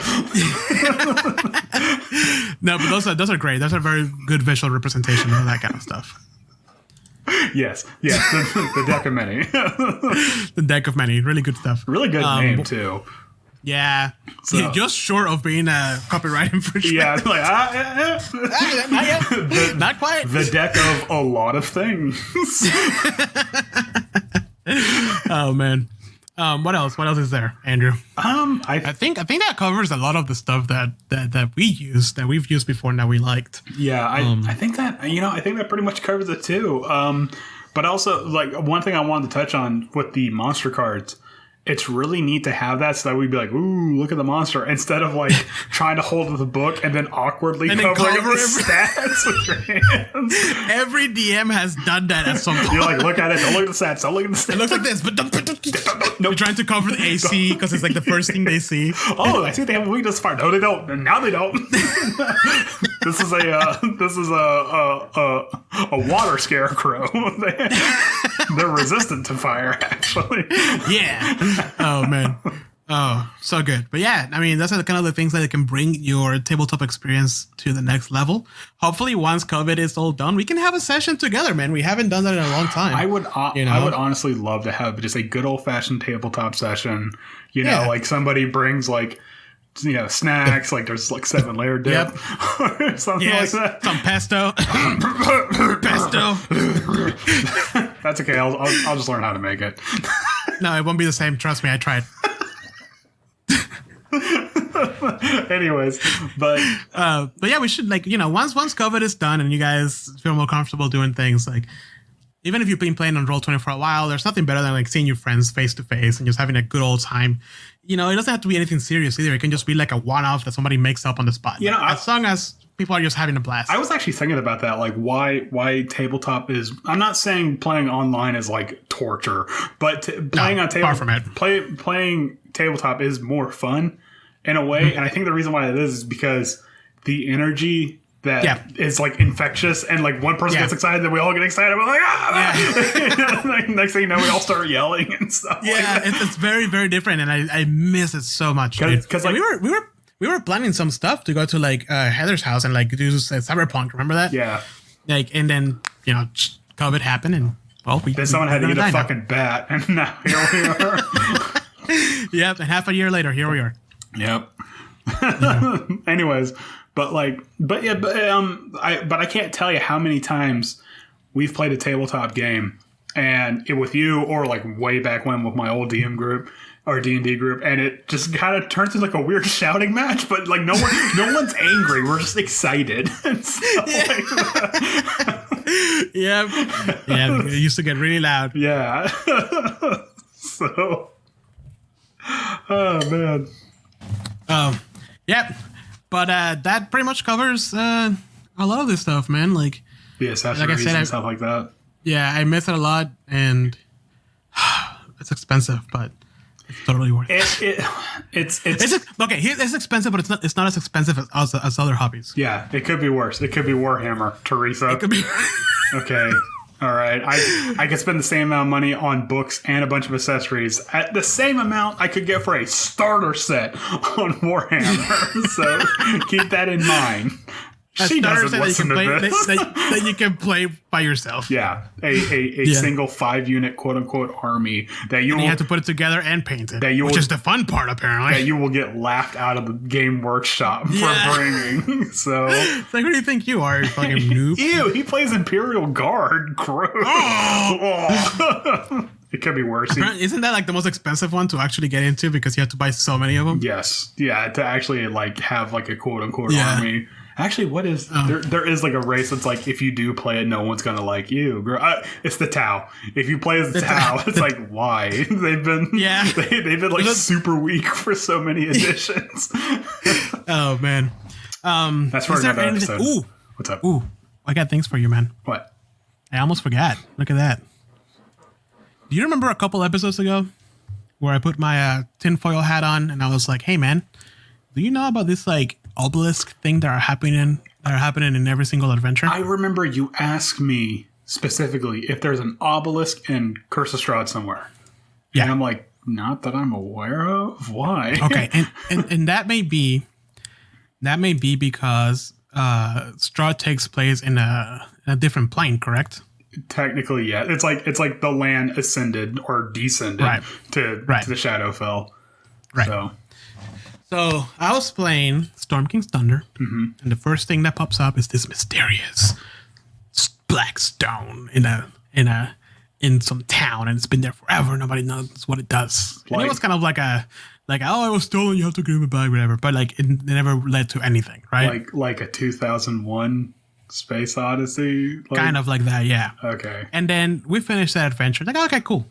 No, but those are great. Those are very good visual representation of that kind of stuff. Yes, the Deck of Many. The Deck of Many, really good stuff. Really good name too. Yeah, so, just short of being a copyright infringement. Yeah, like not yet. Not quite. The deck of a lot of things. Oh man, what else? What else is there, Andrew? I think that covers a lot of the stuff that we've used before and that we liked. Yeah, I think that pretty much covers it too. But also like one thing I wanted to touch on with the monster cards. It's really neat to have that so that we'd be like, ooh, look at the monster, instead of like trying to hold the book and then awkwardly cover the stats with your hands. Every DM has done that at some point. You're like, look at it, don't look at the stats, don't look at the stats. It looks like this, but nope. You're trying to cover the AC because it's like the first thing they see. Oh, I see they have a weakness fire. No, they don't. And now they don't. This is a water scarecrow. They're resistant to fire, actually. Yeah. Oh man. Oh, so good. But yeah, I mean, that's the kind of the things that can bring your tabletop experience to the next level. Hopefully, once COVID is all done, we can have a session together, man. We haven't done that in a long time. I would honestly love to have just a good old fashioned tabletop session. You know, like somebody brings like snacks. Like there's like 7-layer dip or something like that. Some pesto. Pesto. That's okay. I'll just learn how to make it. No, it won't be the same. Trust me, I tried. Anyways, but yeah, we should once COVID is done and you guys feel more comfortable doing things like. Even if you've been playing on Roll20 for a while, there's nothing better than like seeing your friends face to face and just having a good old time. It doesn't have to be anything serious either. It can just be like a one-off that somebody makes up on the spot. As long as people are just having a blast. I was actually thinking about that, like why tabletop is. I'm not saying playing online is like torture, but playing tabletop is more fun in a way. And I think the reason why it is because the energy. That is like infectious, and like one person gets excited, then we all get excited. We're like, like, next thing you know, we all start yelling and stuff. Yeah, it's very, very different, and I miss it so much. Because like, we were planning some stuff to go to like Heather's house and like do Cyberpunk. Remember that? Yeah. Like, and then COVID happened, and then someone had to get a fucking bat, and now here we are. Yep, and half a year later, here we are. Yep. Anyways. But I can't tell you how many times we've played a tabletop game and with you or like way back when with my old DM group or D&D group, and it just kind of turns into like a weird shouting match, but like no one's angry. We're just excited. And stuff like that. Yeah, it used to get really loud. Yeah. So, oh man. Yep. But that pretty much covers a lot of this stuff, man. Like the accessories and stuff like that. Yeah, I miss it a lot, and it's expensive, but it's totally worth it. It's okay. It's expensive, but it's not as expensive as other hobbies. Yeah, it could be worse. It could be Warhammer, Teresa. It could be. Okay. All right. I could spend the same amount of money on books and a bunch of accessories at the same amount I could get for a starter set on Warhammer. So keep that in mind. She doesn't listen to this. That you can play by yourself. Yeah. A single 5-unit quote-unquote army that you have to put it together and paint it, which is the fun part, apparently. That you will get laughed out of the game workshop for bringing. So it's like, who do you think you are, you fucking noob? Ew, he plays Imperial Guard. Gross. Oh. It could be worse. Isn't that like the most expensive one to actually get into because you have to buy so many of them? Yes. Yeah, to actually like have like a quote-unquote army. Actually, what is there is like a race that's like if you do play it, no one's gonna like you. It's the Tau. If you play as the Tau, it's like why they've been they've been like super weak for so many editions. Oh man, that's for another episode. Ooh, what's up? Ooh, I got things for you, man. What? I almost forgot. Look at that. Do you remember a couple episodes ago where I put my tinfoil hat on and I was like, "Hey, man, do you know about this like?" obelisk thing that are happening in every single adventure? I remember you asked me specifically if there's an obelisk in Curse of Strahd somewhere. Yeah. And I'm like, not that I'm aware of. Why? Okay, and that may be because Strahd takes place in a different plane, correct? Technically, yeah. It's like the land ascended or descended to the Shadowfell. Right. So I was playing Storm King's Thunder, and the first thing that pops up is this mysterious black stone in some town, and it's been there forever. Nobody knows what it does. And it was kind of like it was stolen. You have to give it back, whatever. But like it never led to anything, right? Like a 2001 Space Odyssey, kind of like that, yeah. Okay. And then we finished that adventure. Like, okay, cool.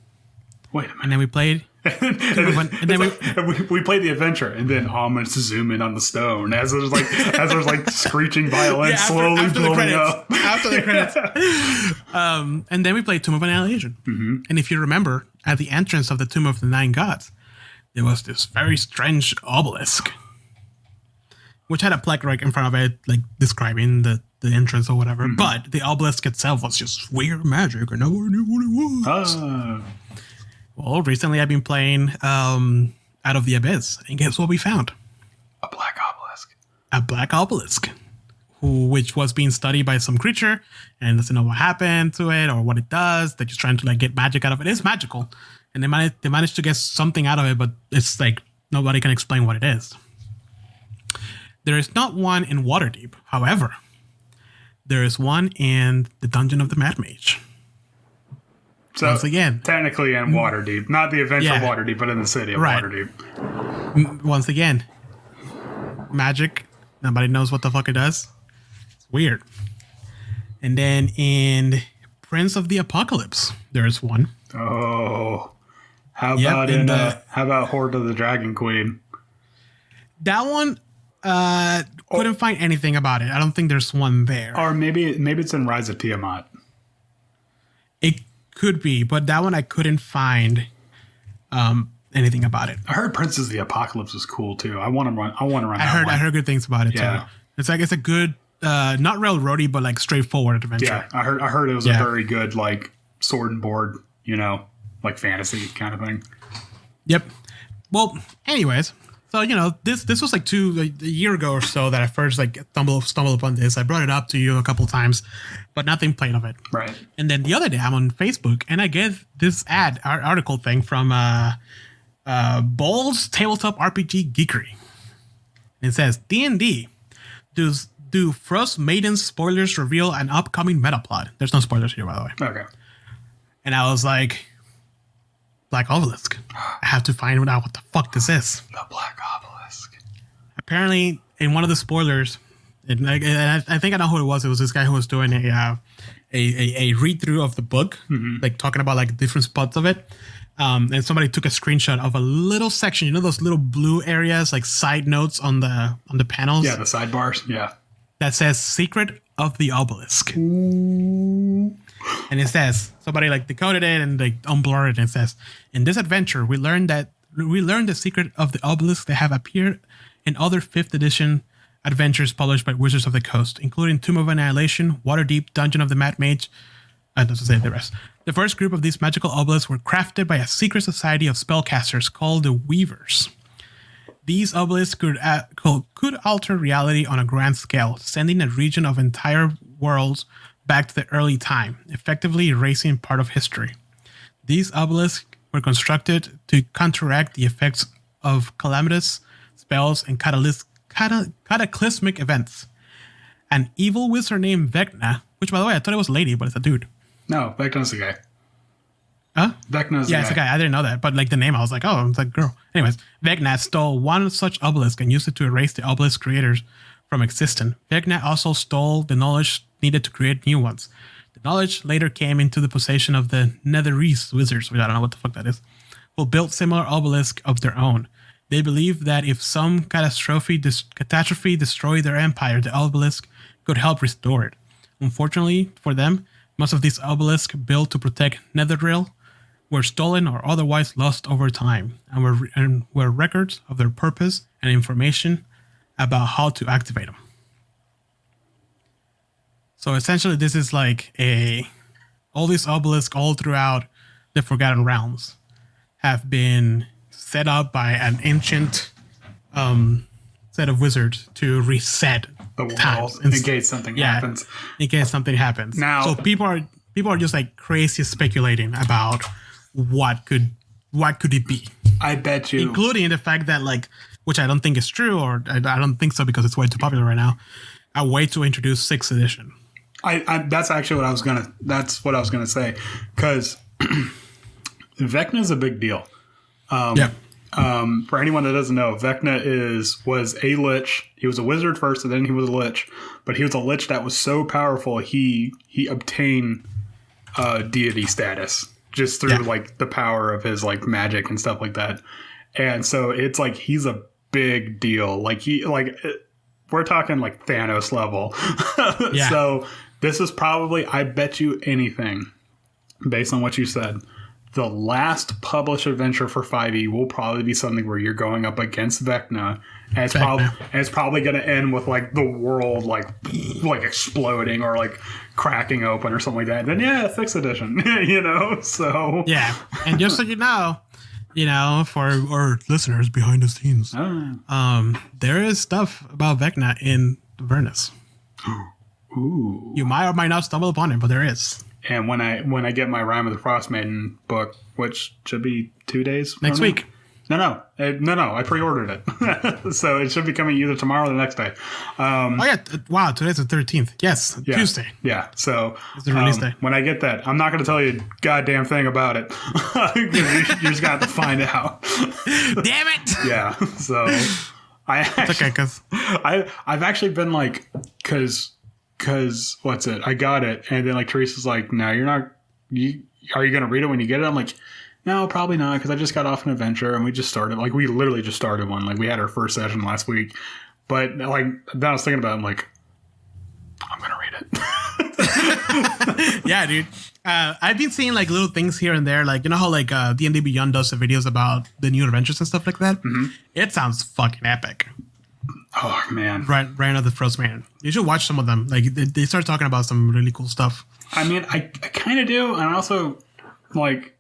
Wait a minute. And then we played. we played the adventure, and then ominous zoom in on the stone as there's like screeching violins slowly blowing up after the credits. And then we played Tomb of Annihilation. And if you remember, at the entrance of the Tomb of the Nine Gods, there was this very strange obelisk, which had a plaque right in front of it, like describing the entrance or whatever. But the obelisk itself was just weird magic, and nobody knew what it was. Well, recently I've been playing Out of the Abyss, and guess what we found? A black obelisk. A black obelisk, which was being studied by some creature, and doesn't know what happened to it or what it does. They're just trying to like get magic out of it. It's magical, and they managed to get something out of it, but it's like nobody can explain what it is. There is not one in Waterdeep. However, there is one in the Dungeon of the Mad Mage. So once again, technically in Waterdeep, not the adventure of Waterdeep, but in the city of Waterdeep. Once again, magic. Nobody knows what the fuck it does. It's weird. And then in Prince of the Apocalypse, there's one. Oh, how about how about Horde of the Dragon Queen? That one, couldn't find anything about it. I don't think there's one there. Or maybe it's in Rise of Tiamat. It could be, but that one I couldn't find anything about it. I heard Prince of the Apocalypse was cool too. I want to run. I heard good things about it too. It's a good, not railroady, but like straightforward adventure. Yeah, I heard it was a very good like sword and board, like fantasy kind of thing. Yep. Well, anyways, so this was like a year ago or so that I first like stumbled upon this. I brought it up to you a couple times, but nothing played of it. Right. And then the other day I'm on Facebook and I get this article thing from Bowl's Tabletop RPG Geekery. And it says D&D. Do Frost Maiden's spoilers reveal an upcoming meta plot? There's no spoilers here, by the way. Okay. And I was like, Black Obelisk. I have to find out what the fuck this is. The Black Obelisk. Apparently, in one of the spoilers, and I think I know who it was. It was this guy who was doing a read through of the book, like talking about like different spots of it. And somebody took a screenshot of a little section. Those little blue areas, like side notes on the panels. Yeah, the sidebars. Yeah. That says "Secret of the Obelisk." Ooh. And it says, somebody like decoded it and they unblurred it, and it says, in this adventure, we learned the secret of the obelisk that have appeared in other 5th edition adventures published by Wizards of the Coast, including Tomb of Annihilation, Waterdeep, Dungeon of the Mad Mage. Doesn't say the rest. The first group of these magical obelisks were crafted by a secret society of spellcasters called the Weavers. These obelisks could alter reality on a grand scale, sending a region of entire worlds back to the early time, effectively erasing part of history. These obelisks were constructed to counteract the effects of calamitous spells and cataclysmic events. An evil wizard named Vecna, which by the way, I thought it was a lady, but it's a dude. No, Vecna's the guy. Huh? Vecna's the guy. Yeah, it's a guy. I didn't know that, but like the name, I was like, oh, it's like a girl. Anyways, Vecna stole one such obelisk and used it to erase the obelisk creators from existence. Vecna also stole the knowledge needed to create new ones. The knowledge later came into the possession of the Netherese wizards, which I don't know what the fuck that is, who built similar obelisks of their own. They believed that if some catastrophe destroyed their empire, the obelisk could help restore it. Unfortunately for them, most of these obelisks built to protect Netherrealm were stolen or otherwise lost over time, and were records of their purpose and information about how to activate them. So essentially, this is like all these obelisks all throughout the Forgotten Realms have been set up by an ancient set of wizards to reset the world in case something happens. In case something happens. Now, so people are just like crazy speculating about what could it be. I bet you, including the fact that like, which I don't think is true, or I don't think so because it's way too popular right now, a way to introduce 6th edition. That's actually what I was gonna say, because Vecna is a big deal. For anyone that doesn't know, Vecna was a lich. He was a wizard first, and then he was a lich. But he was a lich that was so powerful, he obtained deity status just through like the power of his like magic and stuff like that. And so it's like he's a big deal. Like we're talking like Thanos level. So this is probably, I bet you anything, based on what you said, the last published adventure for 5e will probably be something where you're going up against Vecna, and it's probably going to end with like the world like exploding or like cracking open or something like that. And then 6th edition, So and just so you know, for our listeners behind the scenes, there is stuff about Vecna in Avernus. Ooh. You might or might not stumble upon it, but there is. And when I get my Rime of the Frost Maiden book, which should be 2 days next week. No. I pre-ordered it, so it should be coming either tomorrow or the next day. Wow, today's the 13th. Yes, yeah, Tuesday. Yeah, so it's the release day. When I get that, I'm not going to tell you a goddamn thing about it. You're just going to have to find out. Damn it! Yeah, so It's okay, cause I've actually been like, cause what's it? I got it, and then like Teresa's like, no, you're not. Are you going to read it when you get it? I'm like, no, probably not, because I just got off an adventure and we just started. Like, we literally just started one. Like, we had our first session last week. But, like, then I was thinking about it. I'm like, I'm going to read it. Yeah, dude. I've been seeing, like, little things here and there. Like, you know how, like, D&D Beyond does the videos about the new adventures and stuff like that? Mm-hmm. It sounds fucking epic. Oh, man. Right of the Frost Man. You should watch some of them. Like, they start talking about some really cool stuff. I mean, I kind of do. And I also, like...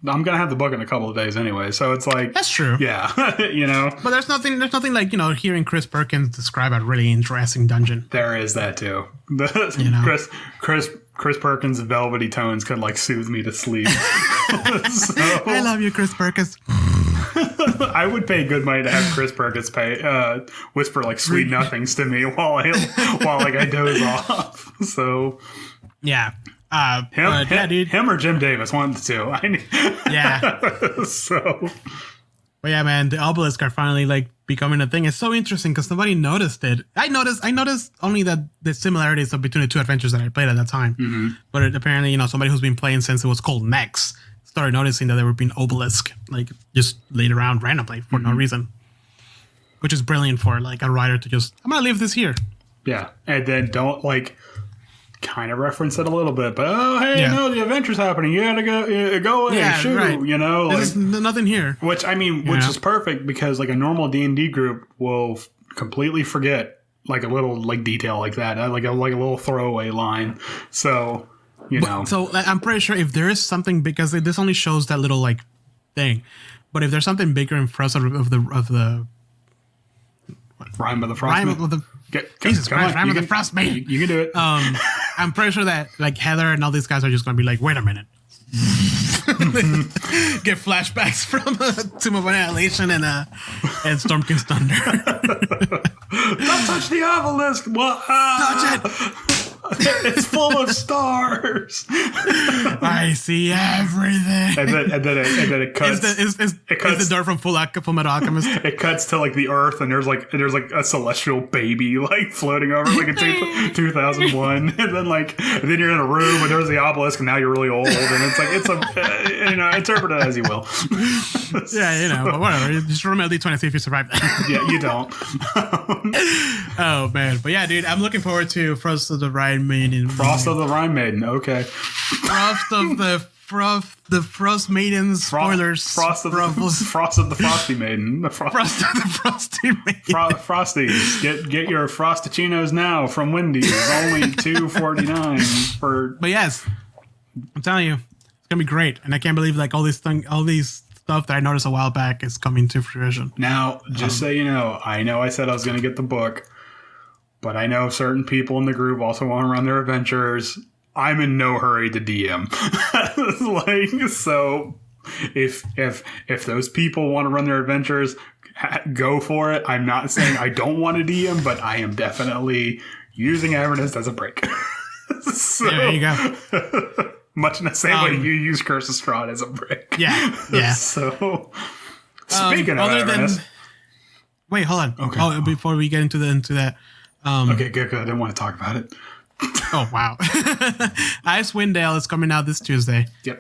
I'm gonna have the book in a couple of days anyway, so it's like that's true. Yeah, you know. But there's nothing like, you know, hearing Chris Perkins describe a really interesting dungeon. There is that too. You know? Chris Perkins' velvety tones could like soothe me to sleep. So, I love you, Chris Perkins. I would pay good money to have Chris Perkins whisper like sweet nothings to me while I doze off. So yeah. Him or Jim Davis, one of the two. Yeah. So, but yeah, man, the obelisk are finally like becoming a thing. It's so interesting because nobody noticed it. I noticed only that the similarities between the two adventures that I played at that time. Mm-hmm. But apparently, you know, somebody who's been playing since it was called Nex started noticing that there were being obelisk like just laid around randomly for no reason, which is brilliant for like a writer to just, I'm gonna leave this here. Yeah, and then don't like. Kind of reference it a little bit, but the adventure's happening. You gotta go and shoot. Right. You know, like, there's nothing here. Which is perfect because like a normal D&D group will completely forget like a little like detail like that, like a little throwaway line. So you know, so I'm pretty sure if there is something, because this only shows that little like thing, but if there's something bigger in front of the Rime of the Frost. Jesus Christ, Rime of the Frost Maiden. You can do it. I'm pretty sure that like Heather and all these guys are just going to be like, wait a minute. Get flashbacks from Tomb of Annihilation and Storm King's Thunder. Don't touch the obelisk. What? Touch it. It's full of stars. I see everything. And then it cuts. It cuts the door from Full Metal Alchemist. It cuts to like the Earth, and there's like a celestial baby like floating over like in 2001, and then you're in a room and there's the obelisk, and now you're really old, and it's a interpret it as you will. Yeah, you know, but whatever. Just remember D20, see if you survive that. Yeah, you don't. Oh man, but yeah, dude, I'm looking forward to Frost of the Rhine Maiden. Frost of the Rhine Maiden. Okay. Frost of the Frost Maiden. Spoilers. Frost of the Frosty Maiden. Frost of the Frosty Maiden. Frosties, get your Frosticinos now from Wendy's. Only $2.49 for. But yes, I'm telling you, it's gonna be great, and I can't believe like all these stuff that I noticed a while back is coming to fruition. Now, just so you know, I said I was going to get the book, but I know certain people in the group also want to run their adventures. I'm in no hurry to DM. So if those people want to run their adventures, go for it. I'm not saying I don't want to DM, but I am definitely using Avernus as a break. So, there you go. Much in the same way you use Curse of Strahd as a break. Yeah. So, speaking of Avernus... Wait, hold on. Okay. Oh, before we get into that... okay, good. I didn't want to talk about it. Oh, wow. Icewind Dale is coming out this Tuesday. Yep.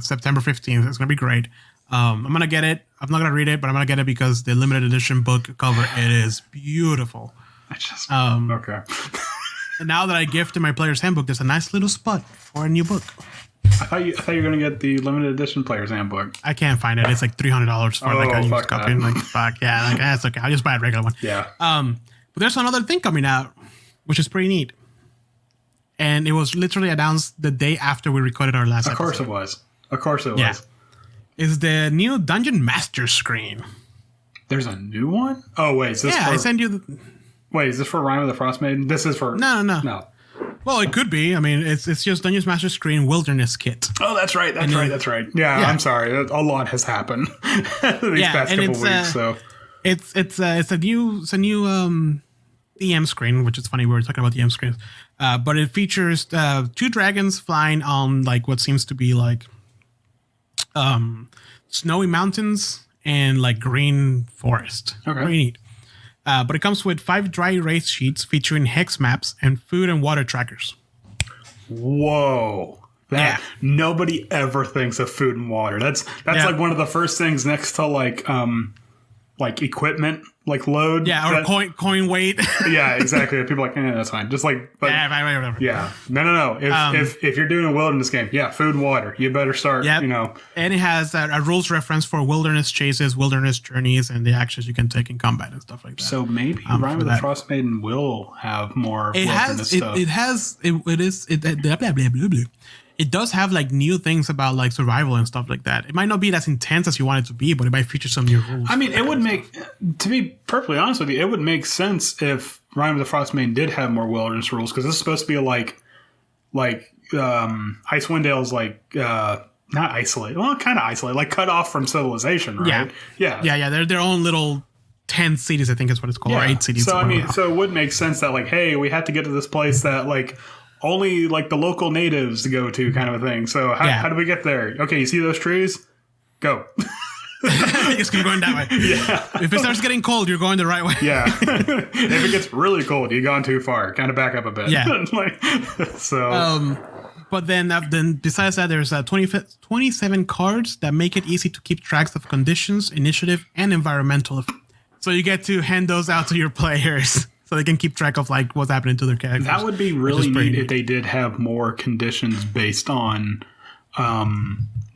September 15th. It's going to be great. I'm going to get it. I'm not going to read it, but I'm going to get it because the limited edition book cover, it is beautiful. Okay. And now that I gifted my player's handbook, there's a nice little spot for a new book. I thought you were going to get the limited edition player's handbook. I can't find it. It's like $300 for like a used copy. Like, fuck. Yeah, like, that's okay. I'll just buy a regular one. Yeah. But there's another thing coming out, which is pretty neat. And it was literally announced the day after we recorded our last episode. Of course it was. Yeah. It's the new Dungeon Master screen. There's a new one? Oh, wait. I sent you the... Wait, is this for Rime of the Frost Maiden? This is for... No. Well, it could be. I mean, it's just Dungeons Master Screen Wilderness Kit. Oh, that's right. That's right. Yeah, I'm sorry. A lot has happened these past couple weeks. So it's a new EM screen, which is funny. We were talking about the EM screens, but it features 2 dragons flying on like what seems to be like snowy mountains and like green forest. Okay. Pretty neat. But it comes with 5 dry erase sheets featuring hex maps and food and water trackers. Whoa. Nobody ever thinks of food and water. That's like one of the first things next to like equipment, like load. Yeah, or coin weight. Yeah, exactly. People are like, that's fine. Just like, but, whatever. Yeah. No. If you're doing a wilderness game, food and water, you better start, And it has a rules reference for wilderness chases, wilderness journeys, and the actions you can take in combat and stuff like that. So maybe Rime of the Frost Maiden will have more wilderness stuff. It does have like new things about like survival and stuff like that. It might not be as intense as you want it to be, but it might feature some new rules. I mean, it would make, to be perfectly honest with you, it would make sense if Rime of the Frost Maiden did have more wilderness rules, because this is supposed to be like Icewind Dale's like not isolated, well, kind of isolated, like cut off from civilization, right? Yeah. They're their own little 10 cities, I think is what it's called, or 8 cities. So I mean, so it would make sense that like, hey, we have to get to this place that like only like the local natives go to, kind of a thing. So how do we get there? Okay, you see those trees? Go. Just keep going that way. Yeah. If it starts getting cold, you're going the right way. Yeah. If it gets really cold, you've gone too far. Kind of back up a bit. Yeah. So. But then besides that, there's 27 cards that make it easy to keep tracks of conditions, initiative, and environmental. So you get to hand those out to your players, so they can keep track of like what's happening to their characters. That would be really neat if they did have more conditions based on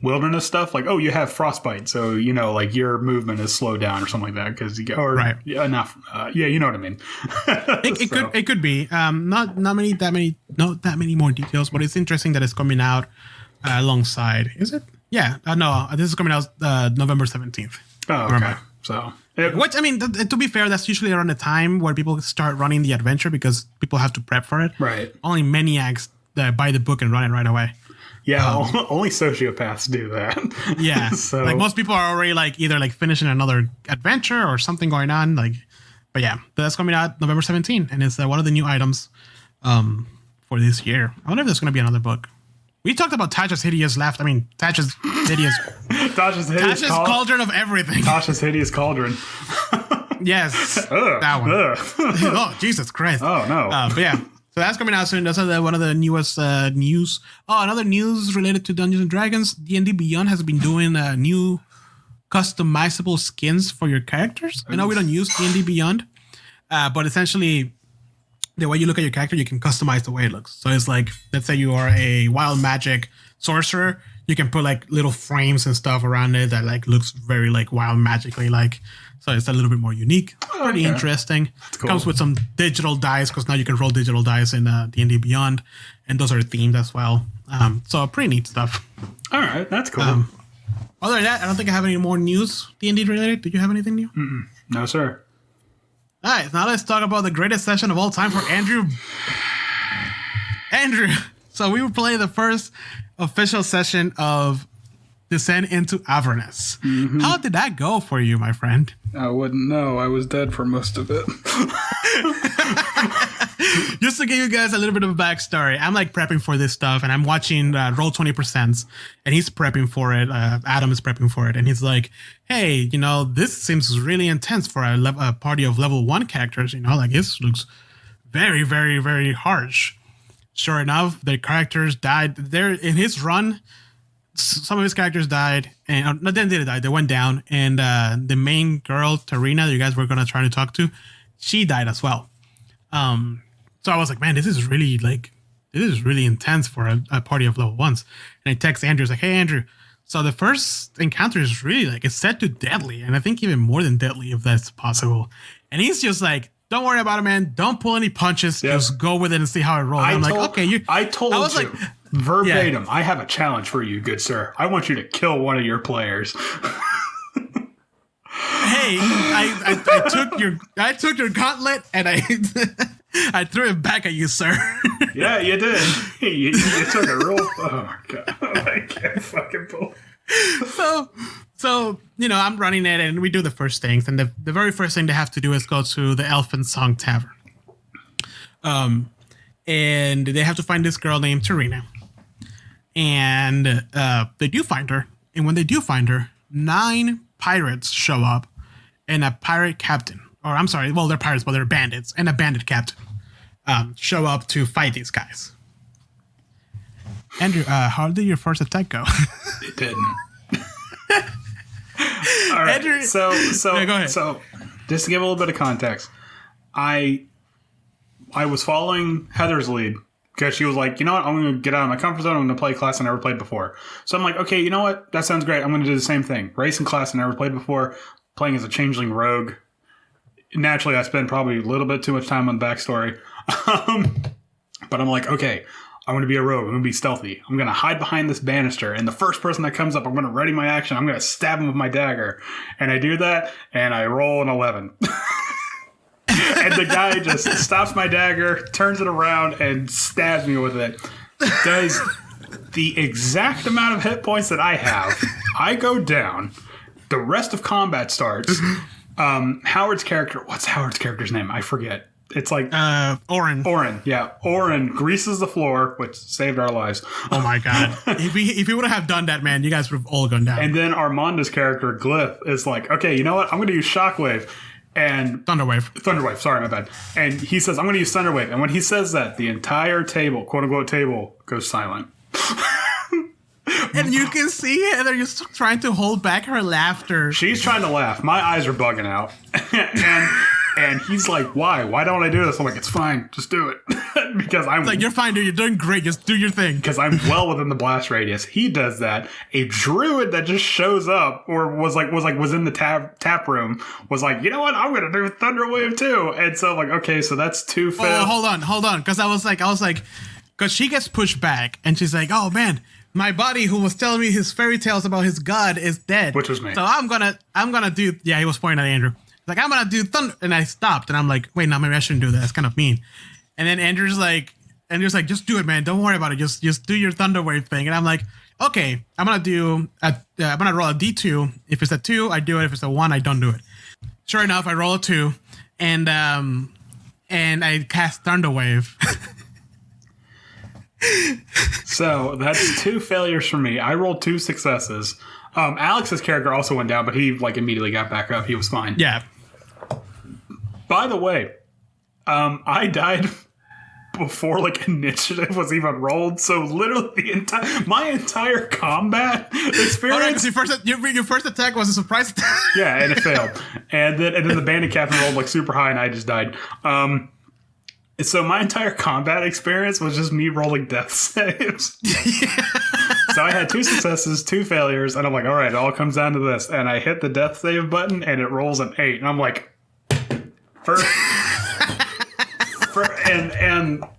wilderness stuff. Like, oh, you have frostbite, so like your movement is slowed down or something like that because you get enough. You know what I mean. It could be not that many more details, but it's interesting that it's coming out alongside. Is it? Yeah. No, this is coming out November 17th. Oh, okay. Remember. So. Which, I mean, to be fair, that's usually around the time where people start running the adventure because people have to prep for it. Right. Only maniacs that buy the book and run it right away. Yeah, only sociopaths do that. Yeah. So. Like most people are already like either like finishing another adventure or something going on. Like, but that's coming out November 17th, and it's one of the new items for this year. I wonder if there's going to be another book. We talked about Tasha's Hideous Laugh. I mean, Tasha's Hideous. Tasha's Cauldron of everything. Tasha's Hideous Cauldron. Yes. That one. Oh, Jesus Christ. Oh, no. But yeah. So that's coming out soon. That's one of the newest news. Oh, another news related to Dungeons and Dragons. D&D Beyond has been doing new customizable skins for your characters. I know we don't use D&D Beyond, but essentially the way you look at your character, you can customize the way it looks. So it's like, let's say you are a wild magic sorcerer, you can put like little frames and stuff around it that like looks very like wild magically like. So it's a little bit more unique. Pretty interesting. Cool. Comes with some digital dice because now you can roll digital dice in D&D Beyond, and those are themed as well. So pretty neat stuff. All right, that's cool. Other than that, I don't think I have any more news D&D related. Did you have anything new? No, sir. All right, now let's talk about the greatest session of all time for Andrew. Andrew, so we were playing the first official session of Descent into Avernus. Mm-hmm. How did that go for you, my friend? I wouldn't know. I was dead for most of it. Just to give you guys a little bit of a backstory, I'm like prepping for this stuff, and I'm watching Roll 20%, and he's prepping for it. Adam is prepping for it, and he's like, hey, this seems really intense for a party of level 1 characters. Like this looks very, very, very harsh. Sure enough, their characters died. They're in his run. Some of his characters died, and no, then they died. They went down, and the main girl, Tarina, that you guys were gonna try to talk to, she died as well. So I was like, man, this is really intense for a party of level 1s. And I text Andrew, like, hey Andrew, so the first encounter is really like it's set to deadly, and I think even more than deadly if that's possible. And he's just like, don't worry about it, man. Don't pull any punches. Yep. Just go with it and see how it rolls. I'm like, okay, I told you. Like, verbatim, I have a challenge for you, good sir. I want you to kill one of your players. Hey, I took your gauntlet and I I threw it back at you, sir. Yeah, you did. You took a real. Oh my god, I can't fucking pull. So I'm running it, and we do the first things, and the very first thing they have to do is go to the Elfin Song Tavern. And they have to find this girl named Tarina, and they do find her. And when they do find her, 9 pirates show up, and a pirate captain, or I'm sorry, well, they're pirates, but they're bandits, and a bandit captain show up to fight these guys. Andrew, how did your first attack go? It didn't. All right. Andrew, so yeah, go ahead. So just to give a little bit of context, I was following Heather's lead because she was like, you know what, I'm going to get out of my comfort zone. I'm going to play a class I never played before. So I'm like, okay, you know what? That sounds great. I'm going to do the same thing. Racing class I never played before, playing as a changeling rogue. Naturally, I spend probably a little bit too much time on the backstory. But I'm like, okay, I'm going to be a rogue. I'm going to be stealthy. I'm going to hide behind this banister. And the first person that comes up, I'm going to ready my action. I'm going to stab him with my dagger. And I do that, and I roll an 11. And the guy just stops my dagger, turns it around, and stabs me with it. Does the exact amount of hit points that I have. I go down. The rest of combat starts. Howard's character... What's Howard's character's name? I forget. It's like... Oren. Oren, yeah. Oren greases the floor, which saved our lives. Oh my god. If he would have done that, man, you guys would have all gone down. And then Armando's character, Glyph, is like, okay, you know what? I'm going to use Shockwave. And Thunderwave, sorry, my bad. And he says, I'm going to use Thunderwave. And when he says that, the entire table, quote-unquote table, goes silent. And you can see Heather just trying to hold back her laughter. She's trying to laugh. My eyes are bugging out. And he's like, why? Why don't I do this? I'm like, it's fine. Just do it. Because I'm... It's like, you're fine, dude. You're doing great. Just do your thing. Because I'm well within the blast radius. He does that. A druid that just shows up or was in the tap room was like, you know what? I'm going to do Thunderwave too. And so I'm like, okay, so that's 2 fails. Oh, hold on. Because I was like, because she gets pushed back and she's like, oh man, my buddy who was telling me his fairy tales about his god is dead. Which was me. So I'm gonna do, yeah, he was pointing at Andrew. Like, I'm gonna do thunder, and I stopped, and I'm like, wait, no, maybe I shouldn't do that. That's kind of mean. And then Andrew's like, just do it, man. Don't worry about it. Just do your Thunderwave thing. And I'm like, okay, I'm gonna roll a D2. If it's a 2, I do it. If it's a 1, I don't do it. Sure enough, I roll a 2, and I cast Thunderwave. So that's 2 failures for me. I rolled 2 successes. Alex's character also went down, but he immediately got back up. He was fine. Yeah. By the way, I died before initiative was even rolled. So literally my entire combat experience. Your first attack was a surprise attack. Yeah, and it failed. And then the bandit captain rolled super high, and I just died. So my entire combat experience was just me rolling death saves. So I had 2 successes, 2 failures, and I'm like, all right, it all comes down to this. And I hit the death save button, and it rolls an 8. And I'm like,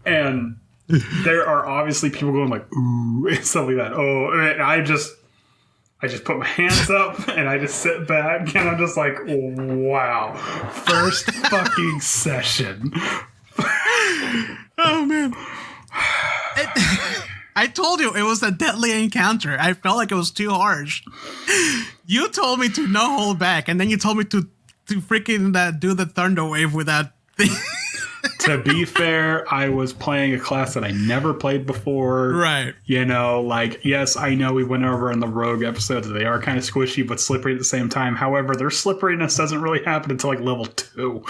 and there are obviously people going like, ooh, and stuff like that. Oh, and I just put my hands up, and I just sit back, and I'm just like, wow, first fucking session. Oh man. I told you it was a deadly encounter. I felt like it was too harsh. You told me to no hold back, and then you told me to freaking do the thunder wave with that thing. To be fair, I was playing a class that I never played before. Right. Yes, I know we went over in the Rogue episode that they are kind of squishy but slippery at the same time. However, their slipperiness doesn't really happen until level 2.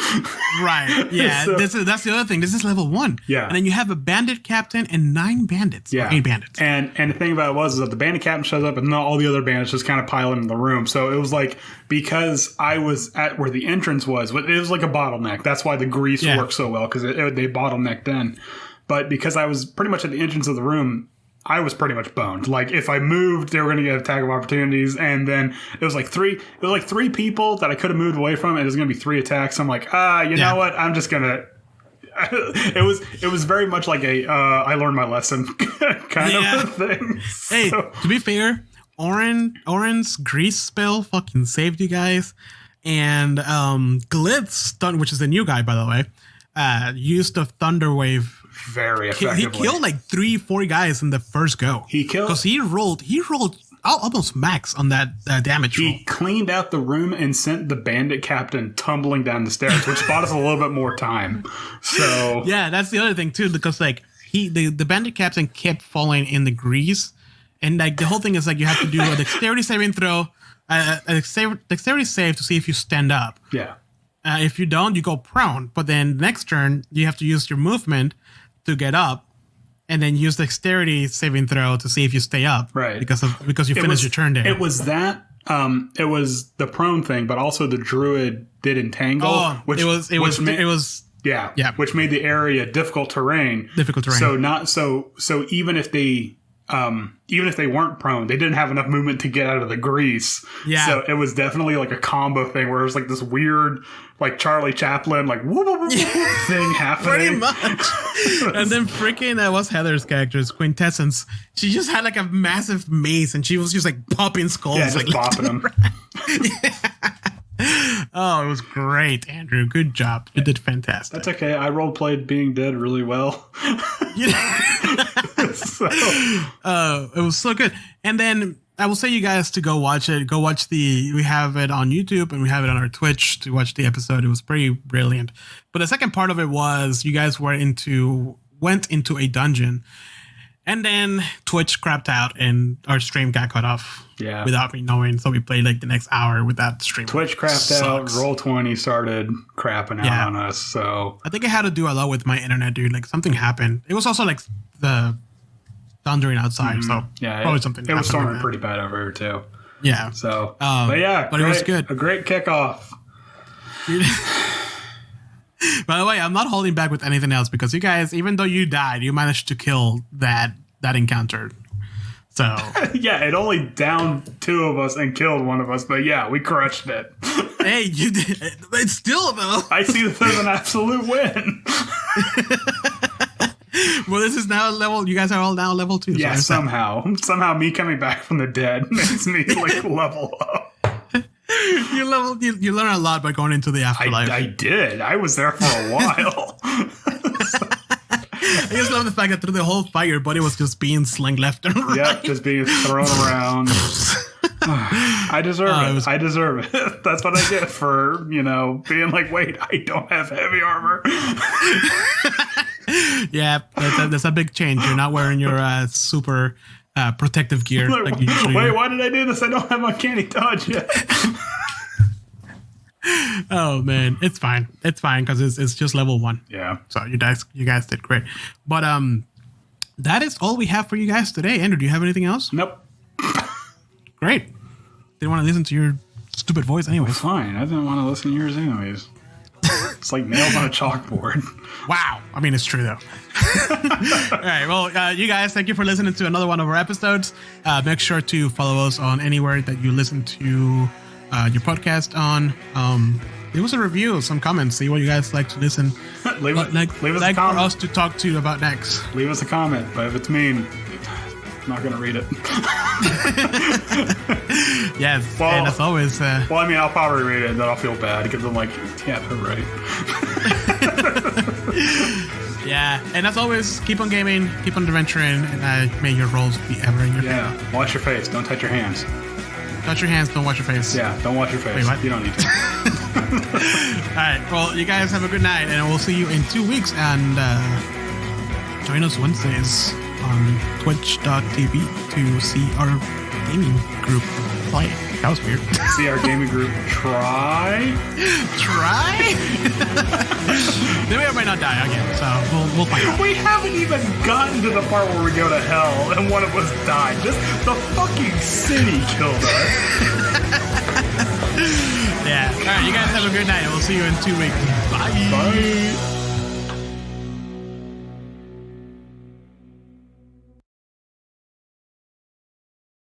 Right. Yeah. So, that's the other thing. This is level 1. Yeah. And then you have a bandit captain and 9 bandits. Yeah. Or 8 bandits. And the thing about it was that the bandit captain shows up and all the other bandits just kind of pile into the room. So it was because I was at where the entrance was, it was like a bottleneck. That's why the grease worked so well, because they bottlenecked in. But because I was pretty much at the entrance of the room, I was pretty much boned. If I moved, they were going to get attack of opportunities, and then it was 3 people that I could have moved away from, and it was going to be 3 attacks. I'm like, you know what? I'm just going to... It was very much like I learned my lesson kind of a thing. Hey, to be fair, Oren's grease spell fucking saved you guys. And Glitz, which is the new guy, by the way, used the Thunder Wave very effectively. He killed like 3-4 guys in the first go. He killed because he rolled almost max on that damage. He cleaned out the room and sent the bandit captain tumbling down the stairs, which bought us a little bit more time. So yeah, that's the other thing too, because like the bandit captain kept falling in the grease, and like the whole thing is like you have to do a dexterity saving throw, a dexterity save to see if you stand up. Yeah. If you don't, you go prone. But then next turn you have to use your movement to get up, and then use the dexterity saving throw to see if you stay up. Right. Because you finished your turn there. It was that. It was the prone thing, but also the druid did entangle. Which was which made the area difficult terrain. So even if they weren't prone, they didn't have enough movement to get out of the grease. Yeah. So it was definitely like a combo thing where it was like this weird, like Charlie Chaplin, like whoop, whoop, whoop, thing happening. Pretty much. And then freaking, what's Heather's character's Quintessence? She just had like a massive mace and she was just like popping skulls. Yeah, just like, popping them. Oh, it was great, Andrew. Good job. You did fantastic. That's okay. I role played being dead really well. It was so good. And then I will say you guys to go watch it. Go watch we have it on YouTube and we have it on our Twitch to watch the episode. It was pretty brilliant. But the second part of it was you guys went into a dungeon. And then Twitch crapped out and our stream got cut off without me knowing. So we played like the next hour without stream. Twitch crapped out. Roll20 started crapping out on us. So I think it had to do a lot with my internet, dude. Like something happened. It was also like the thundering outside. So probably something. It was storming pretty bad over here too. Yeah. So, but it was good. A great kickoff. By the way, I'm not holding back with anything else because you guys, even though you died, you managed to kill that encounter. So yeah, it only downed 2 of us and killed 1 of us, but yeah, we crushed it. Hey, you did. It's still though. I see this as an absolute win. Well, this is now level. You guys are all now level 2. Yeah, so somehow me coming back from the dead makes me like level up. You learn a lot by going into the afterlife. I did. I was there for a while. I just love the fact that through the whole fight, your body was just being slinged left and right. Yep, just being thrown around. I deserve it. I deserve it. That's what I get for, being like, wait, I don't have heavy armor. Yeah, that's a big change. You're not wearing your super protective gear. Like wait, why did I do this? I don't have uncanny dodge yet. Oh man, it's fine. It's fine because it's just level 1. Yeah. So you guys did great. But that is all we have for you guys today. Andrew, do you have anything else? Nope. Great. Didn't want to listen to your stupid voice anyways. Fine. I didn't want to listen to yours anyways. It's like nails on a chalkboard. Wow. I mean, it's true though. All right. Well, you guys, thank you for listening to another one of our episodes. Make sure to follow us on anywhere that you listen to your podcast on. Leave us a review, some comments, see what you guys like to listen. leave us a comment for us to talk to you about next. Leave us a comment, but if it's mean, I'm not going to read it. Yes, and as always... well, I mean, I'll probably read it and then I'll feel bad because I'm like, yeah, they're right. Yeah, and as always, keep on gaming, keep on adventuring, and may your rolls be ever in your favor. Yeah, wash your face, don't touch your hands. Touch your hands, don't wash your face. Yeah, don't wash your face. Wait, what? You don't need to. All right, well, you guys have a good night, and we'll see you in 2 weeks, and join us Wednesdays on twitch.tv to see our gaming group play. That was weird. See our gaming group try? They may or may not die again, so we'll find out. We haven't even gotten to the part where we go to hell and one of us died. Just the fucking city killed us. Yeah. All right, you guys have a good night, and we'll see you in 2 weeks. Bye. Bye.